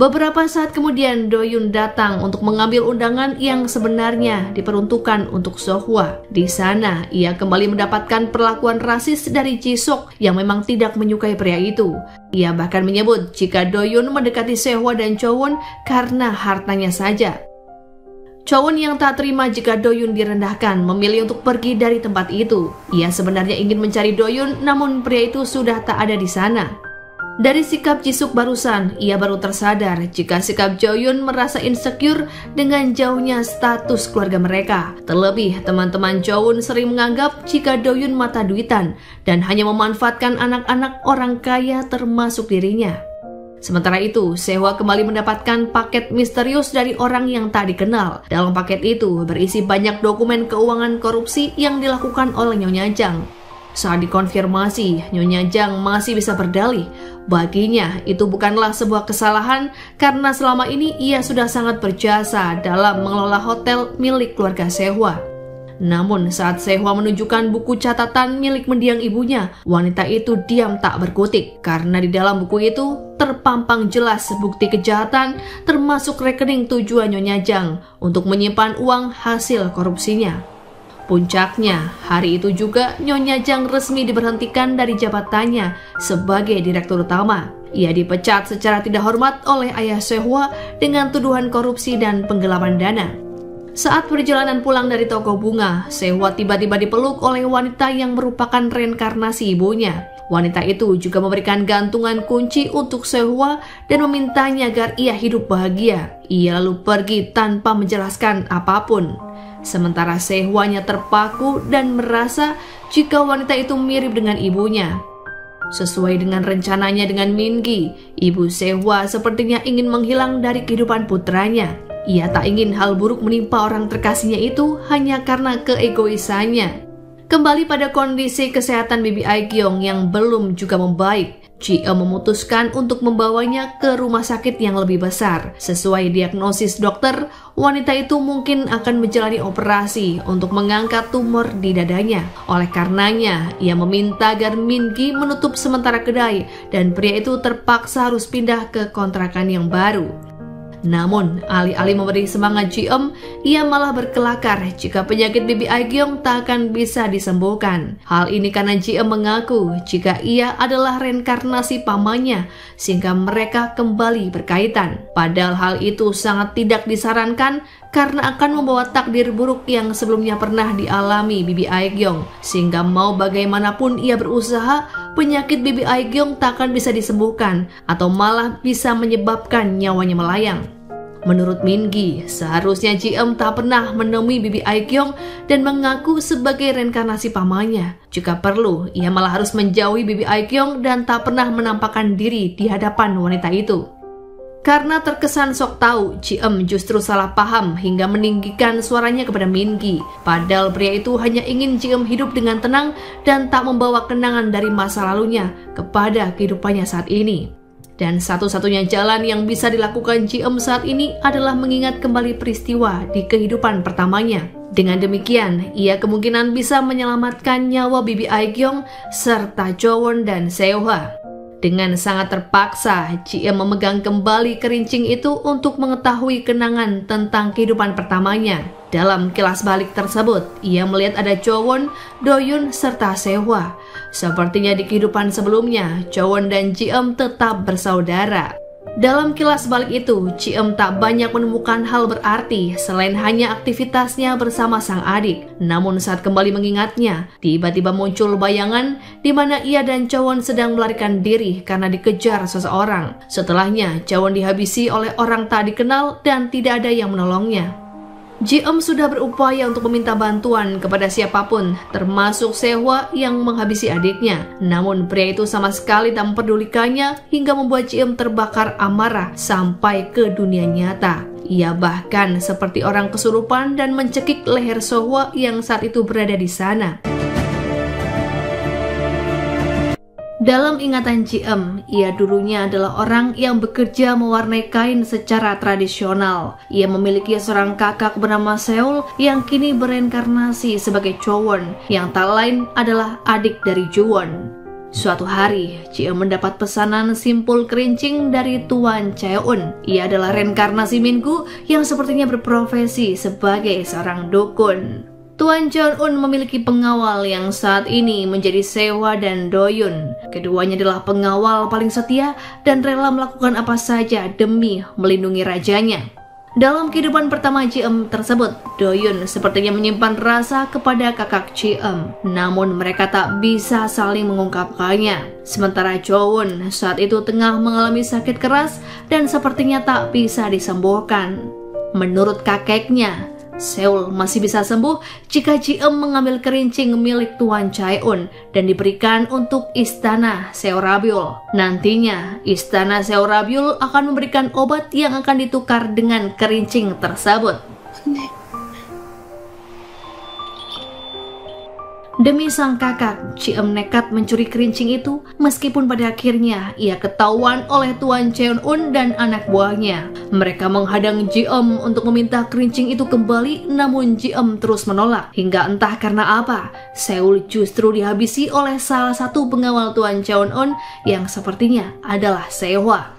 Beberapa saat kemudian, Do-yoon datang untuk mengambil undangan yang sebenarnya diperuntukkan untuk Sehwa. Di sana, ia kembali mendapatkan perlakuan rasis dari Ji-sok yang memang tidak menyukai pria itu. Ia bahkan menyebut jika Do-yoon mendekati Sehwa dan Chowon karena hartanya saja. Chowon yang tak terima jika Do-yoon direndahkan memilih untuk pergi dari tempat itu. Ia sebenarnya ingin mencari Do-yoon, namun pria itu sudah tak ada di sana. Dari sikap Ji-suk barusan, ia baru tersadar jika sikap Jo-yoon merasa insecure dengan jauhnya status keluarga mereka. Terlebih, teman-teman Jo-yoon sering menganggap jika Do-yoon mata duitan dan hanya memanfaatkan anak-anak orang kaya termasuk dirinya. Sementara itu, Sehwa kembali mendapatkan paket misterius dari orang yang tak dikenal. Dalam paket itu berisi banyak dokumen keuangan korupsi yang dilakukan oleh Nyonya Jang. Saat dikonfirmasi, Nyonya Jang masih bisa berdalih. Baginya, itu bukanlah sebuah kesalahan karena selama ini ia sudah sangat berjasa dalam mengelola hotel milik keluarga Sehwa. Namun saat Sehwa menunjukkan buku catatan milik mendiang ibunya, wanita itu diam tak berkutik karena di dalam buku itu terpampang jelas bukti kejahatan termasuk rekening tujuan Nyonya Jang untuk menyimpan uang hasil korupsinya. Puncaknya, hari itu juga Nyonya Jang resmi diberhentikan dari jabatannya sebagai direktur utama. Ia dipecat secara tidak hormat oleh ayah Sehwa dengan tuduhan korupsi dan penggelapan dana. Saat perjalanan pulang dari toko bunga, Sehwa tiba-tiba dipeluk oleh wanita yang merupakan reinkarnasi ibunya. Wanita itu juga memberikan gantungan kunci untuk Sehwa dan memintanya agar ia hidup bahagia. Ia lalu pergi tanpa menjelaskan apapun. Sementara Sehwanya terpaku dan merasa jika wanita itu mirip dengan ibunya. Sesuai dengan rencananya dengan Mingi, ibu Sehwa sepertinya ingin menghilang dari kehidupan putranya. Ia tak ingin hal buruk menimpa orang terkasihnya itu hanya karena keegoisannya. Kembali pada kondisi kesehatan Bibi Aikyong yang belum juga membaik, Ji-eum memutuskan untuk membawanya ke rumah sakit yang lebih besar. Sesuai diagnosis dokter, wanita itu mungkin akan menjalani operasi untuk mengangkat tumor di dadanya. Oleh karenanya, ia meminta agar Min-gi menutup sementara kedai dan pria itu terpaksa harus pindah ke kontrakan yang baru. Namun, alih-alih memberi semangat Ji-eum, ia malah berkelakar jika penyakit Bibi Aikyong tak akan bisa disembuhkan. Hal ini karena Ji-eum mengaku jika ia adalah reinkarnasi pamannya, sehingga mereka kembali berkaitan. Padahal hal itu sangat tidak disarankan karena akan membawa takdir buruk yang sebelumnya pernah dialami Bibi Aikyong, sehingga mau bagaimanapun ia berusaha, penyakit Bibi Aikyong tak akan bisa disembuhkan atau malah bisa menyebabkan nyawanya melayang. Menurut Min-gi, seharusnya Ji-eum tak pernah menemui Bibi Aikyong dan mengaku sebagai reinkarnasi pamannya. Jika perlu, ia malah harus menjauhi Bibi Aikyong dan tak pernah menampakkan diri di hadapan wanita itu. Karena terkesan sok tahu, Ji-eum justru salah paham hingga meninggikan suaranya kepada Min-gi. Padahal pria itu hanya ingin Ji-eum hidup dengan tenang dan tak membawa kenangan dari masa lalunya kepada kehidupannya saat ini. Dan satu-satunya jalan yang bisa dilakukan Ji-eum saat ini adalah mengingat kembali peristiwa di kehidupan pertamanya. Dengan demikian, ia kemungkinan bisa menyelamatkan nyawa Bibi Aikyong serta Jowon dan Sehwa. Dengan sangat terpaksa, Ji-eum memegang kembali kerincing itu untuk mengetahui kenangan tentang kehidupan pertamanya. Dalam kilas balik tersebut, ia melihat ada Jowon, Doyun, serta Sehwa. Sepertinya di kehidupan sebelumnya, Jowon dan Ji-eum tetap bersaudara. Dalam kilas balik itu, Ji-eum tak banyak menemukan hal berarti selain hanya aktivitasnya bersama sang adik. Namun saat kembali mengingatnya, tiba-tiba muncul bayangan di mana ia dan Jowon sedang melarikan diri karena dikejar seseorang. Setelahnya, Jowon dihabisi oleh orang tak dikenal dan tidak ada yang menolongnya. Ji-eum sudah berupaya untuk meminta bantuan kepada siapapun, termasuk Sehwa yang menghabisi adiknya. Namun pria itu sama sekali tak memperdulikannya hingga membuat Ji-eum terbakar amarah sampai ke dunia nyata. Ia bahkan seperti orang kesurupan dan mencekik leher Sehwa yang saat itu berada di sana. Dalam ingatan Ji-eum, ia dulunya adalah orang yang bekerja mewarnai kain secara tradisional. Ia memiliki seorang kakak bernama Seul yang kini bereinkarnasi sebagai Jowon, yang tak lain adalah adik dari Jowon. Suatu hari, Ji-eum mendapat pesanan simpul kerincing dari Tuan Chae-eun. Ia adalah reinkarnasi Min-gu yang sepertinya berprofesi sebagai seorang dukun. Tuan Chae-eun memiliki pengawal yang saat ini menjadi Sehwa dan Doyun. Keduanya adalah pengawal paling setia dan rela melakukan apa saja demi melindungi rajanya. Dalam kehidupan pertama Ji-eum tersebut, Doyun sepertinya menyimpan rasa kepada kakak Ji-eum. Namun mereka tak bisa saling mengungkapkannya. Sementara Jowon saat itu tengah mengalami sakit keras dan sepertinya tak bisa disembuhkan. Menurut kakeknya, Seul masih bisa sembuh jika Ji-eum mengambil kerincing milik Tuan Chae-eun dan diberikan untuk Istana Seorabyul. Nantinya, Istana Seorabyul akan memberikan obat yang akan ditukar dengan kerincing tersebut. Demi sang kakak, Ji-eum nekat mencuri kerincing itu meskipun pada akhirnya ia ketahuan oleh Tuan Cheon-un dan anak buahnya. Mereka menghadang Ji-eum untuk meminta kerincing itu kembali, namun Ji-eum terus menolak. Hingga entah karena apa, Seul justru dihabisi oleh salah satu pengawal Tuan Cheon-un yang sepertinya adalah Sehwa.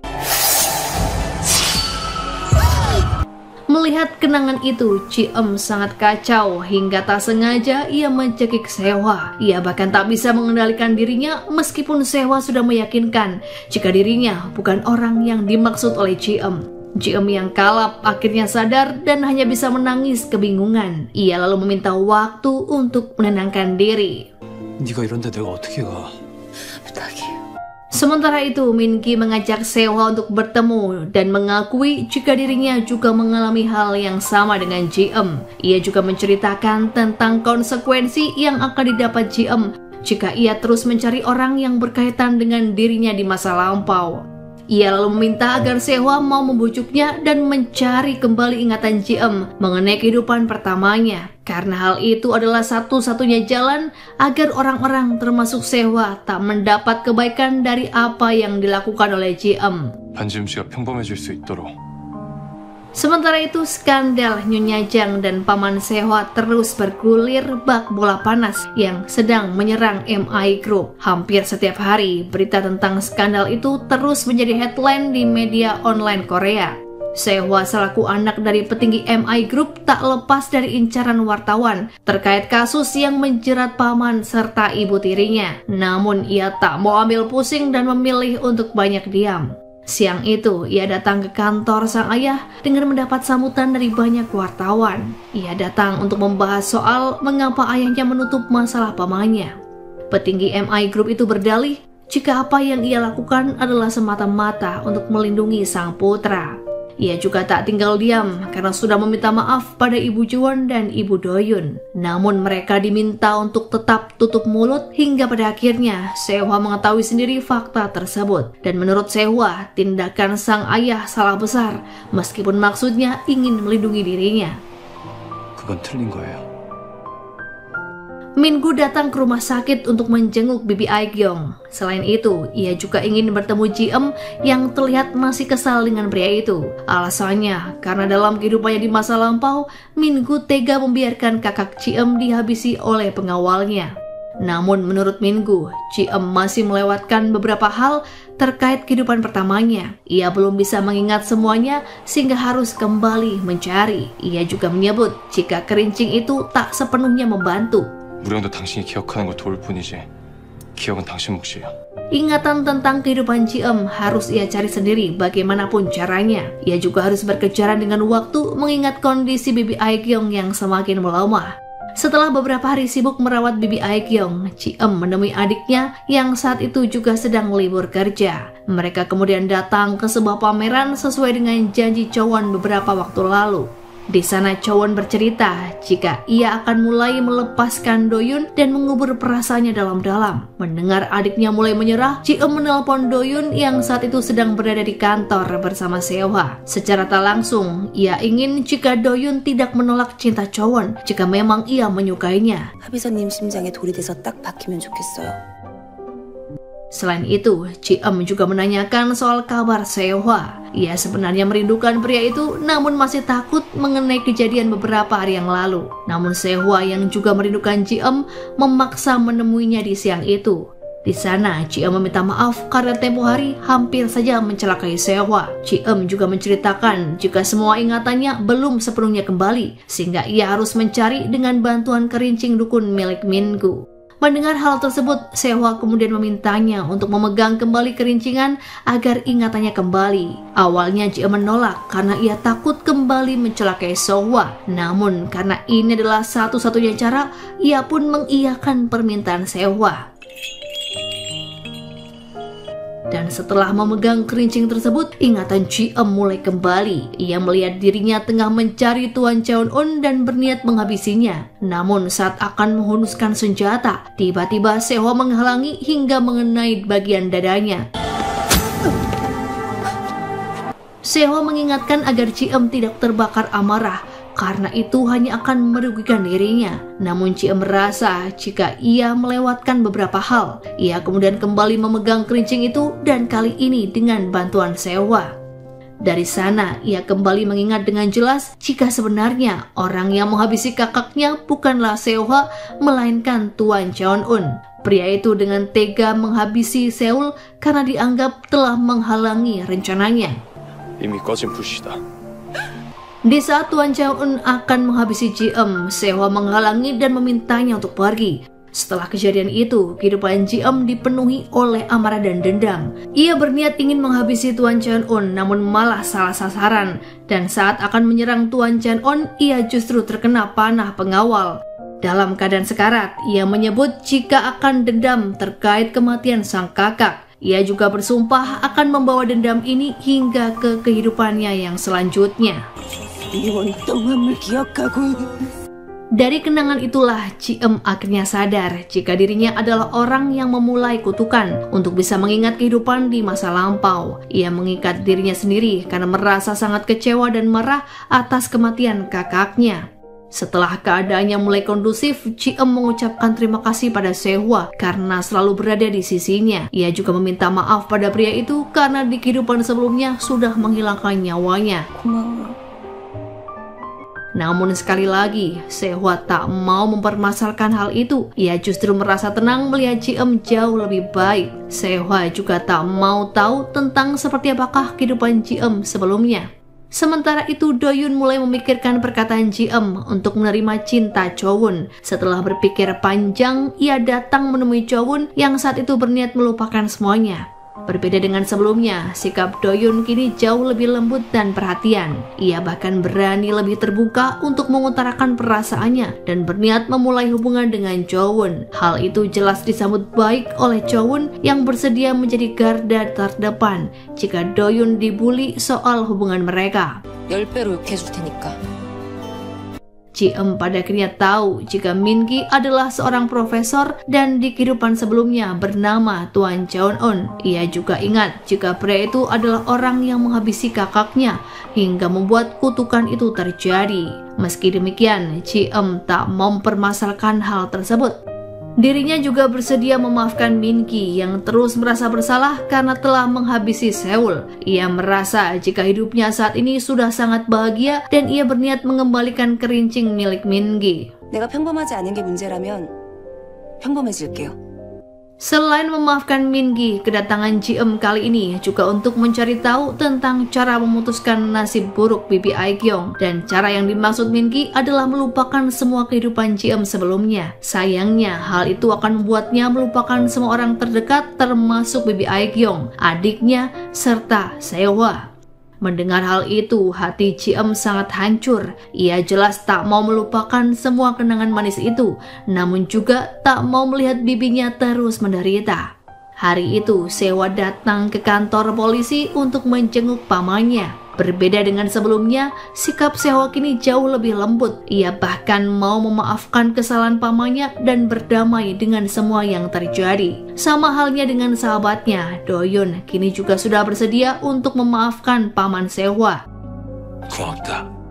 Melihat kenangan itu, Ji-eum sangat kacau hingga tak sengaja ia mencekik Sehwa. Ia bahkan tak bisa mengendalikan dirinya meskipun Sehwa sudah meyakinkan jika dirinya bukan orang yang dimaksud oleh Ji-eum. Ji-eum yang kalap akhirnya sadar dan hanya bisa menangis kebingungan. Ia lalu meminta waktu untuk menenangkan diri. 네가 이런데 내가 어떻게 가? 부탁해요. Sementara itu, Min-gi mengajak Sehwa untuk bertemu dan mengakui jika dirinya juga mengalami hal yang sama dengan Ji-eum. Ia juga menceritakan tentang konsekuensi yang akan didapat Ji-eum jika ia terus mencari orang yang berkaitan dengan dirinya di masa lampau. Ia lalu meminta agar Sehwa mau membujuknya dan mencari kembali ingatan Ji-eum mengenai kehidupan pertamanya. Karena hal itu adalah satu-satunya jalan agar orang-orang termasuk Sehwa tak mendapat kebaikan dari apa yang dilakukan oleh Ji-eum. 반지음 씨가 평범해질 수 있도록. Sementara itu, skandal Nyonya Jang dan Paman Sehwa terus bergulir bak bola panas yang sedang menyerang MI Group. Hampir setiap hari, berita tentang skandal itu terus menjadi headline di media online Korea. Sehwa selaku anak dari petinggi MI Group tak lepas dari incaran wartawan terkait kasus yang menjerat paman serta ibu tirinya. Namun ia tak mau ambil pusing dan memilih untuk banyak diam. Siang itu, ia datang ke kantor sang ayah dengan mendapat sambutan dari banyak wartawan. Ia datang untuk membahas soal mengapa ayahnya menutup masalah pamannya. Petinggi MI Group itu berdalih jika apa yang ia lakukan adalah semata-mata untuk melindungi sang putra. Ia juga tak tinggal diam karena sudah meminta maaf pada Ibu Juwon dan Ibu Doyun. Namun mereka diminta untuk tetap tutup mulut hingga pada akhirnya Sehwa mengetahui sendiri fakta tersebut. Dan menurut Sehwa, tindakan sang ayah salah besar meskipun maksudnya ingin melindungi dirinya. 그건 틀린 거예요. Min-gu datang ke rumah sakit untuk menjenguk Bibi Aegyeong. Selain itu, ia juga ingin bertemu Ji-eum yang terlihat masih kesal dengan pria itu. Alasannya, karena dalam kehidupannya di masa lampau, Min-gu tega membiarkan kakak Ji-eum dihabisi oleh pengawalnya. Namun menurut Min-gu, Ji-eum masih melewatkan beberapa hal terkait kehidupan pertamanya. Ia belum bisa mengingat semuanya sehingga harus kembali mencari. Ia juga menyebut jika kerincing itu tak sepenuhnya membantu. 우리 형도 당신이 기억하는 걸 도울 뿐이지 기억은 당신 몫이에요. Ingatan tentang kehidupan Ji-eum harus ia cari sendiri bagaimanapun caranya. Ia juga harus berkejaran dengan waktu mengingat kondisi Bibi Aegyeong yang semakin melemah. Setelah beberapa hari sibuk merawat Bibi Aegyeong, Ji-eum menemui adiknya yang saat itu juga sedang libur kerja. Mereka kemudian datang ke sebuah pameran sesuai dengan janji Chowon beberapa waktu lalu. Di sana Chowon bercerita jika ia akan mulai melepaskan Doyun dan mengubur perasaannya dalam-dalam. Mendengar adiknya mulai menyerah, Ji-eum menelpon Doyun yang saat itu sedang berada di kantor bersama Sehwa. Secara tak langsung, ia ingin jika Doyun tidak menolak cinta Chowon jika memang ia menyukainya. 하비서님 심장에 돌이 돼서 딱 박히면 좋겠어요. Selain itu, Ji-eum juga menanyakan soal kabar Sehwa. Ia sebenarnya merindukan pria itu, namun masih takut mengenai kejadian beberapa hari yang lalu. Namun Sehwa yang juga merindukan Ji-eum memaksa menemuinya di siang itu. Di sana, Ji-eum meminta maaf karena tempo hari hampir saja mencelakai Sehwa. Ji-eum juga menceritakan jika semua ingatannya belum sepenuhnya kembali, sehingga ia harus mencari dengan bantuan kerincing dukun milik Min-gu. Mendengar hal tersebut, Sehwa kemudian memintanya untuk memegang kembali kerincingan agar ingatannya kembali. Awalnya Ji-eum menolak karena ia takut kembali mencelakai Sehwa. Namun karena ini adalah satu-satunya cara, ia pun mengiyakan permintaan Sehwa. Dan setelah memegang kerincing tersebut, ingatan Ji-eum mulai kembali. Ia melihat dirinya tengah mencari Tuan Cheon-un dan berniat menghabisinya. Namun saat akan menghunuskan senjata, tiba-tiba Sehwa menghalangi hingga mengenai bagian dadanya. Sehwa mengingatkan agar Ji-eum tidak terbakar amarah karena itu hanya akan merugikan dirinya. Namun Ciem merasa jika ia melewatkan beberapa hal, ia kemudian kembali memegang kerincing itu dan kali ini dengan bantuan Sehwa. Dari sana, ia kembali mengingat dengan jelas jika sebenarnya orang yang menghabisi kakaknya bukanlah Sehwa, melainkan Tuan Cheon-un. Pria itu dengan tega menghabisi Seul karena dianggap telah menghalangi rencananya. 이미 꺼진 불씨다. Di saat Tuan Cheon-un akan menghabisi Ji-eum, Sehwa menghalangi dan memintanya untuk pergi. Setelah kejadian itu, kehidupan Ji-eum dipenuhi oleh amarah dan dendam. Ia berniat ingin menghabisi Tuan Cheon-un, namun malah salah sasaran. Dan saat akan menyerang Tuan Cheon-un, ia justru terkena panah pengawal. Dalam keadaan sekarat, ia menyebut jika akan dendam terkait kematian sang kakak. Ia juga bersumpah akan membawa dendam ini hingga ke kehidupannya yang selanjutnya. Dari kenangan itulah Ji-eum akhirnya sadar jika dirinya adalah orang yang memulai kutukan untuk bisa mengingat kehidupan di masa lampau. Ia mengikat dirinya sendiri karena merasa sangat kecewa dan marah atas kematian kakaknya. Setelah keadaannya mulai kondusif, Ji-eum mengucapkan terima kasih pada Sehwa karena selalu berada di sisinya. Ia juga meminta maaf pada pria itu karena di kehidupan sebelumnya sudah menghilangkan nyawanya. Namun sekali lagi, Sehwa tak mau mempermasalahkan hal itu. Ia justru merasa tenang melihat Ji-eum jauh lebih baik. Sehwa juga tak mau tahu tentang seperti apakah kehidupan Ji-eum sebelumnya. Sementara itu, Do-yun mulai memikirkan perkataan Ji-eum untuk menerima cinta Cho-won. Setelah berpikir panjang, ia datang menemui Cho-won yang saat itu berniat melupakan semuanya. Berbeda dengan sebelumnya, sikap Do-yun kini jauh lebih lembut dan perhatian. Ia bahkan berani lebih terbuka untuk mengutarakan perasaannya dan berniat memulai hubungan dengan Cho-won. Hal itu jelas disambut baik oleh Cho-won yang bersedia menjadi garda terdepan jika Do-yun dibully soal hubungan mereka. 10배로 욕해줄 테니까. Ji-eum pada akhirnya tahu jika Min-gi adalah seorang profesor dan di kehidupan sebelumnya bernama Tuan Cheon-un. Ia juga ingat jika pria itu adalah orang yang menghabisi kakaknya hingga membuat kutukan itu terjadi. Meski demikian, Ji-eum tak mempermasalahkan hal tersebut. Dirinya juga bersedia memaafkan Min-gi yang terus merasa bersalah karena telah menghabisi Seul. Ia merasa jika hidupnya saat ini sudah sangat bahagia dan ia berniat mengembalikan kerincing milik Min-gi. 내가 평범하지 않은 게 문제라면 평범해질게요. Selain memaafkan Min-gi, kedatangan Ji-eum kali ini juga untuk mencari tahu tentang cara memutuskan nasib buruk Bibi Aek-yong. Dan cara yang dimaksud Min-gi adalah melupakan semua kehidupan Ji-eum sebelumnya. Sayangnya, hal itu akan membuatnya melupakan semua orang terdekat termasuk Bibi Aek-yong, adiknya, serta Sehwa. Mendengar hal itu, hati Ji-eum sangat hancur. Ia jelas tak mau melupakan semua kenangan manis itu, namun juga tak mau melihat bibinya terus menderita. Hari itu, Sehwa datang ke kantor polisi untuk menjenguk pamannya. Berbeda dengan sebelumnya, sikap Sehwa kini jauh lebih lembut. Ia bahkan mau memaafkan kesalahan pamannya dan berdamai dengan semua yang terjadi. Sama halnya dengan sahabatnya, Do-yun kini juga sudah bersedia untuk memaafkan paman Sehwa. 고맙다.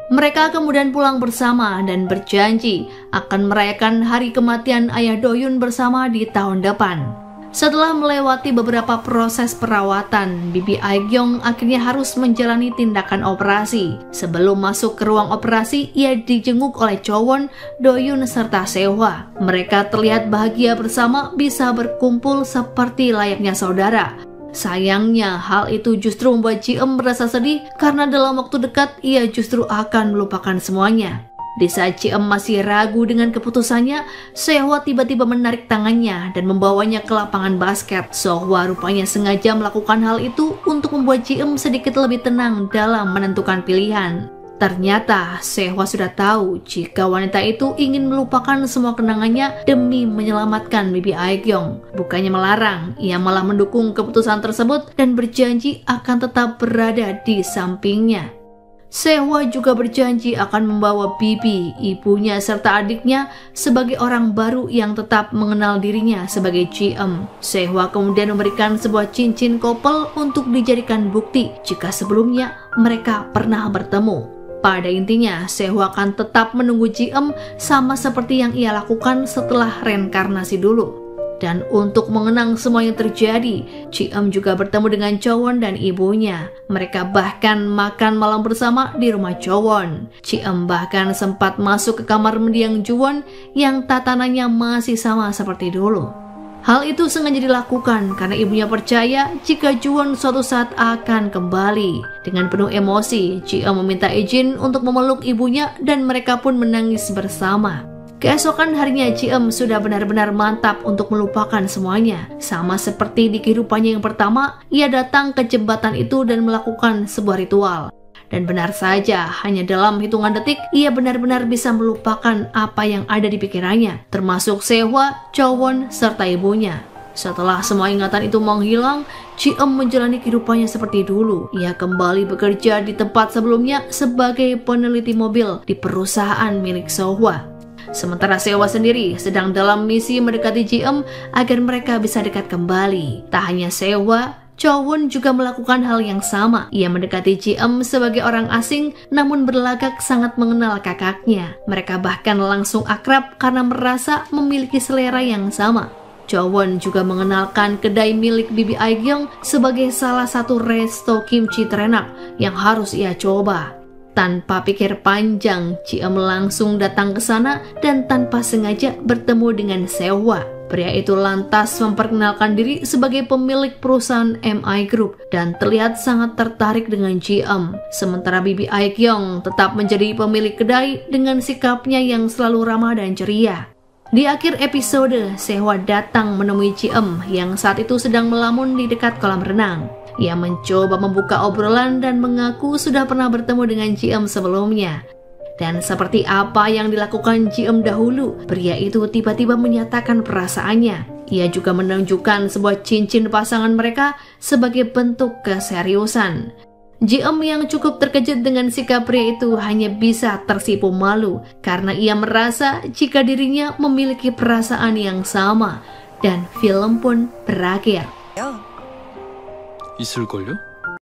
Mereka kemudian pulang bersama dan berjanji akan merayakan hari kematian ayah Do-yun bersama di tahun depan. Setelah melewati beberapa proses perawatan, Bibi Aek-yong akhirnya harus menjalani tindakan operasi. Sebelum masuk ke ruang operasi, ia dijenguk oleh Cho-won, Do-yun serta Sehwa. Mereka terlihat bahagia bersama bisa berkumpul seperti layaknya saudara. Sayangnya, hal itu justru membuat Ji-eum merasa sedih karena dalam waktu dekat ia justru akan melupakan semuanya. Di saat Ji-eum masih ragu dengan keputusannya, Sehwa tiba-tiba menarik tangannya dan membawanya ke lapangan basket. Sehwa rupanya sengaja melakukan hal itu untuk membuat Ji-eum sedikit lebih tenang dalam menentukan pilihan. Ternyata Sehwa sudah tahu jika wanita itu ingin melupakan semua kenangannya demi menyelamatkan Bibi Aek-yong. Bukannya melarang, ia malah mendukung keputusan tersebut dan berjanji akan tetap berada di sampingnya. Sehwa juga berjanji akan membawa Bibi, ibunya serta adiknya sebagai orang baru yang tetap mengenal dirinya sebagai Ji-eum. Sehwa kemudian memberikan sebuah cincin kopel untuk dijadikan bukti jika sebelumnya mereka pernah bertemu. Pada intinya, Sehwa akan tetap menunggu Ji-eum sama seperti yang ia lakukan setelah reinkarnasi dulu. Dan untuk mengenang semua yang terjadi, Ji-eum juga bertemu dengan Chowon dan ibunya. Mereka bahkan makan malam bersama di rumah Chowon. Ji-eum bahkan sempat masuk ke kamar mendiang Juwon yang tatanannya masih sama seperti dulu. Hal itu sengaja dilakukan karena ibunya percaya jika Juwon suatu saat akan kembali. Dengan penuh emosi, Ji-eum meminta izin untuk memeluk ibunya dan mereka pun menangis bersama. Keesokan harinya, Ji-eum sudah benar-benar mantap untuk melupakan semuanya. Sama seperti di kehidupannya yang pertama, ia datang ke jembatan itu dan melakukan sebuah ritual. Dan benar saja, hanya dalam hitungan detik, ia benar-benar bisa melupakan apa yang ada di pikirannya, termasuk Sehwa, Chowon, serta ibunya. Setelah semua ingatan itu menghilang, Ji-eum menjalani kehidupannya seperti dulu. Ia kembali bekerja di tempat sebelumnya sebagai peneliti mobil di perusahaan milik Sehwa. Sementara Sehwa sendiri sedang dalam misi mendekati Ji-eum agar mereka bisa dekat kembali. Tak hanya Sehwa, Chowon juga melakukan hal yang sama. Ia mendekati Ji-eum sebagai orang asing namun berlagak sangat mengenal kakaknya. Mereka bahkan langsung akrab karena merasa memiliki selera yang sama. Chowon juga mengenalkan kedai milik Bibi Aegyeong sebagai salah satu resto kimchi terenak yang harus ia coba. Tanpa pikir panjang, Ji-eum langsung datang ke sana dan tanpa sengaja bertemu dengan Sehwa. Pria itu lantas memperkenalkan diri sebagai pemilik perusahaan MI Group dan terlihat sangat tertarik dengan Ji-eum. Sementara Bibi Aegyeong tetap menjadi pemilik kedai dengan sikapnya yang selalu ramah dan ceria. Di akhir episode, Sehwa datang menemui Ji-eum yang saat itu sedang melamun di dekat kolam renang. Ia mencoba membuka obrolan dan mengaku sudah pernah bertemu dengan Ji-eum sebelumnya. Dan seperti apa yang dilakukan Ji-eum dahulu, pria itu tiba-tiba menyatakan perasaannya. Ia juga menunjukkan sebuah cincin pasangan mereka sebagai bentuk keseriusan. Ji-eum yang cukup terkejut dengan sikap pria itu hanya bisa tersipu malu karena ia merasa jika dirinya memiliki perasaan yang sama. Dan film pun berakhir. 있을걸요?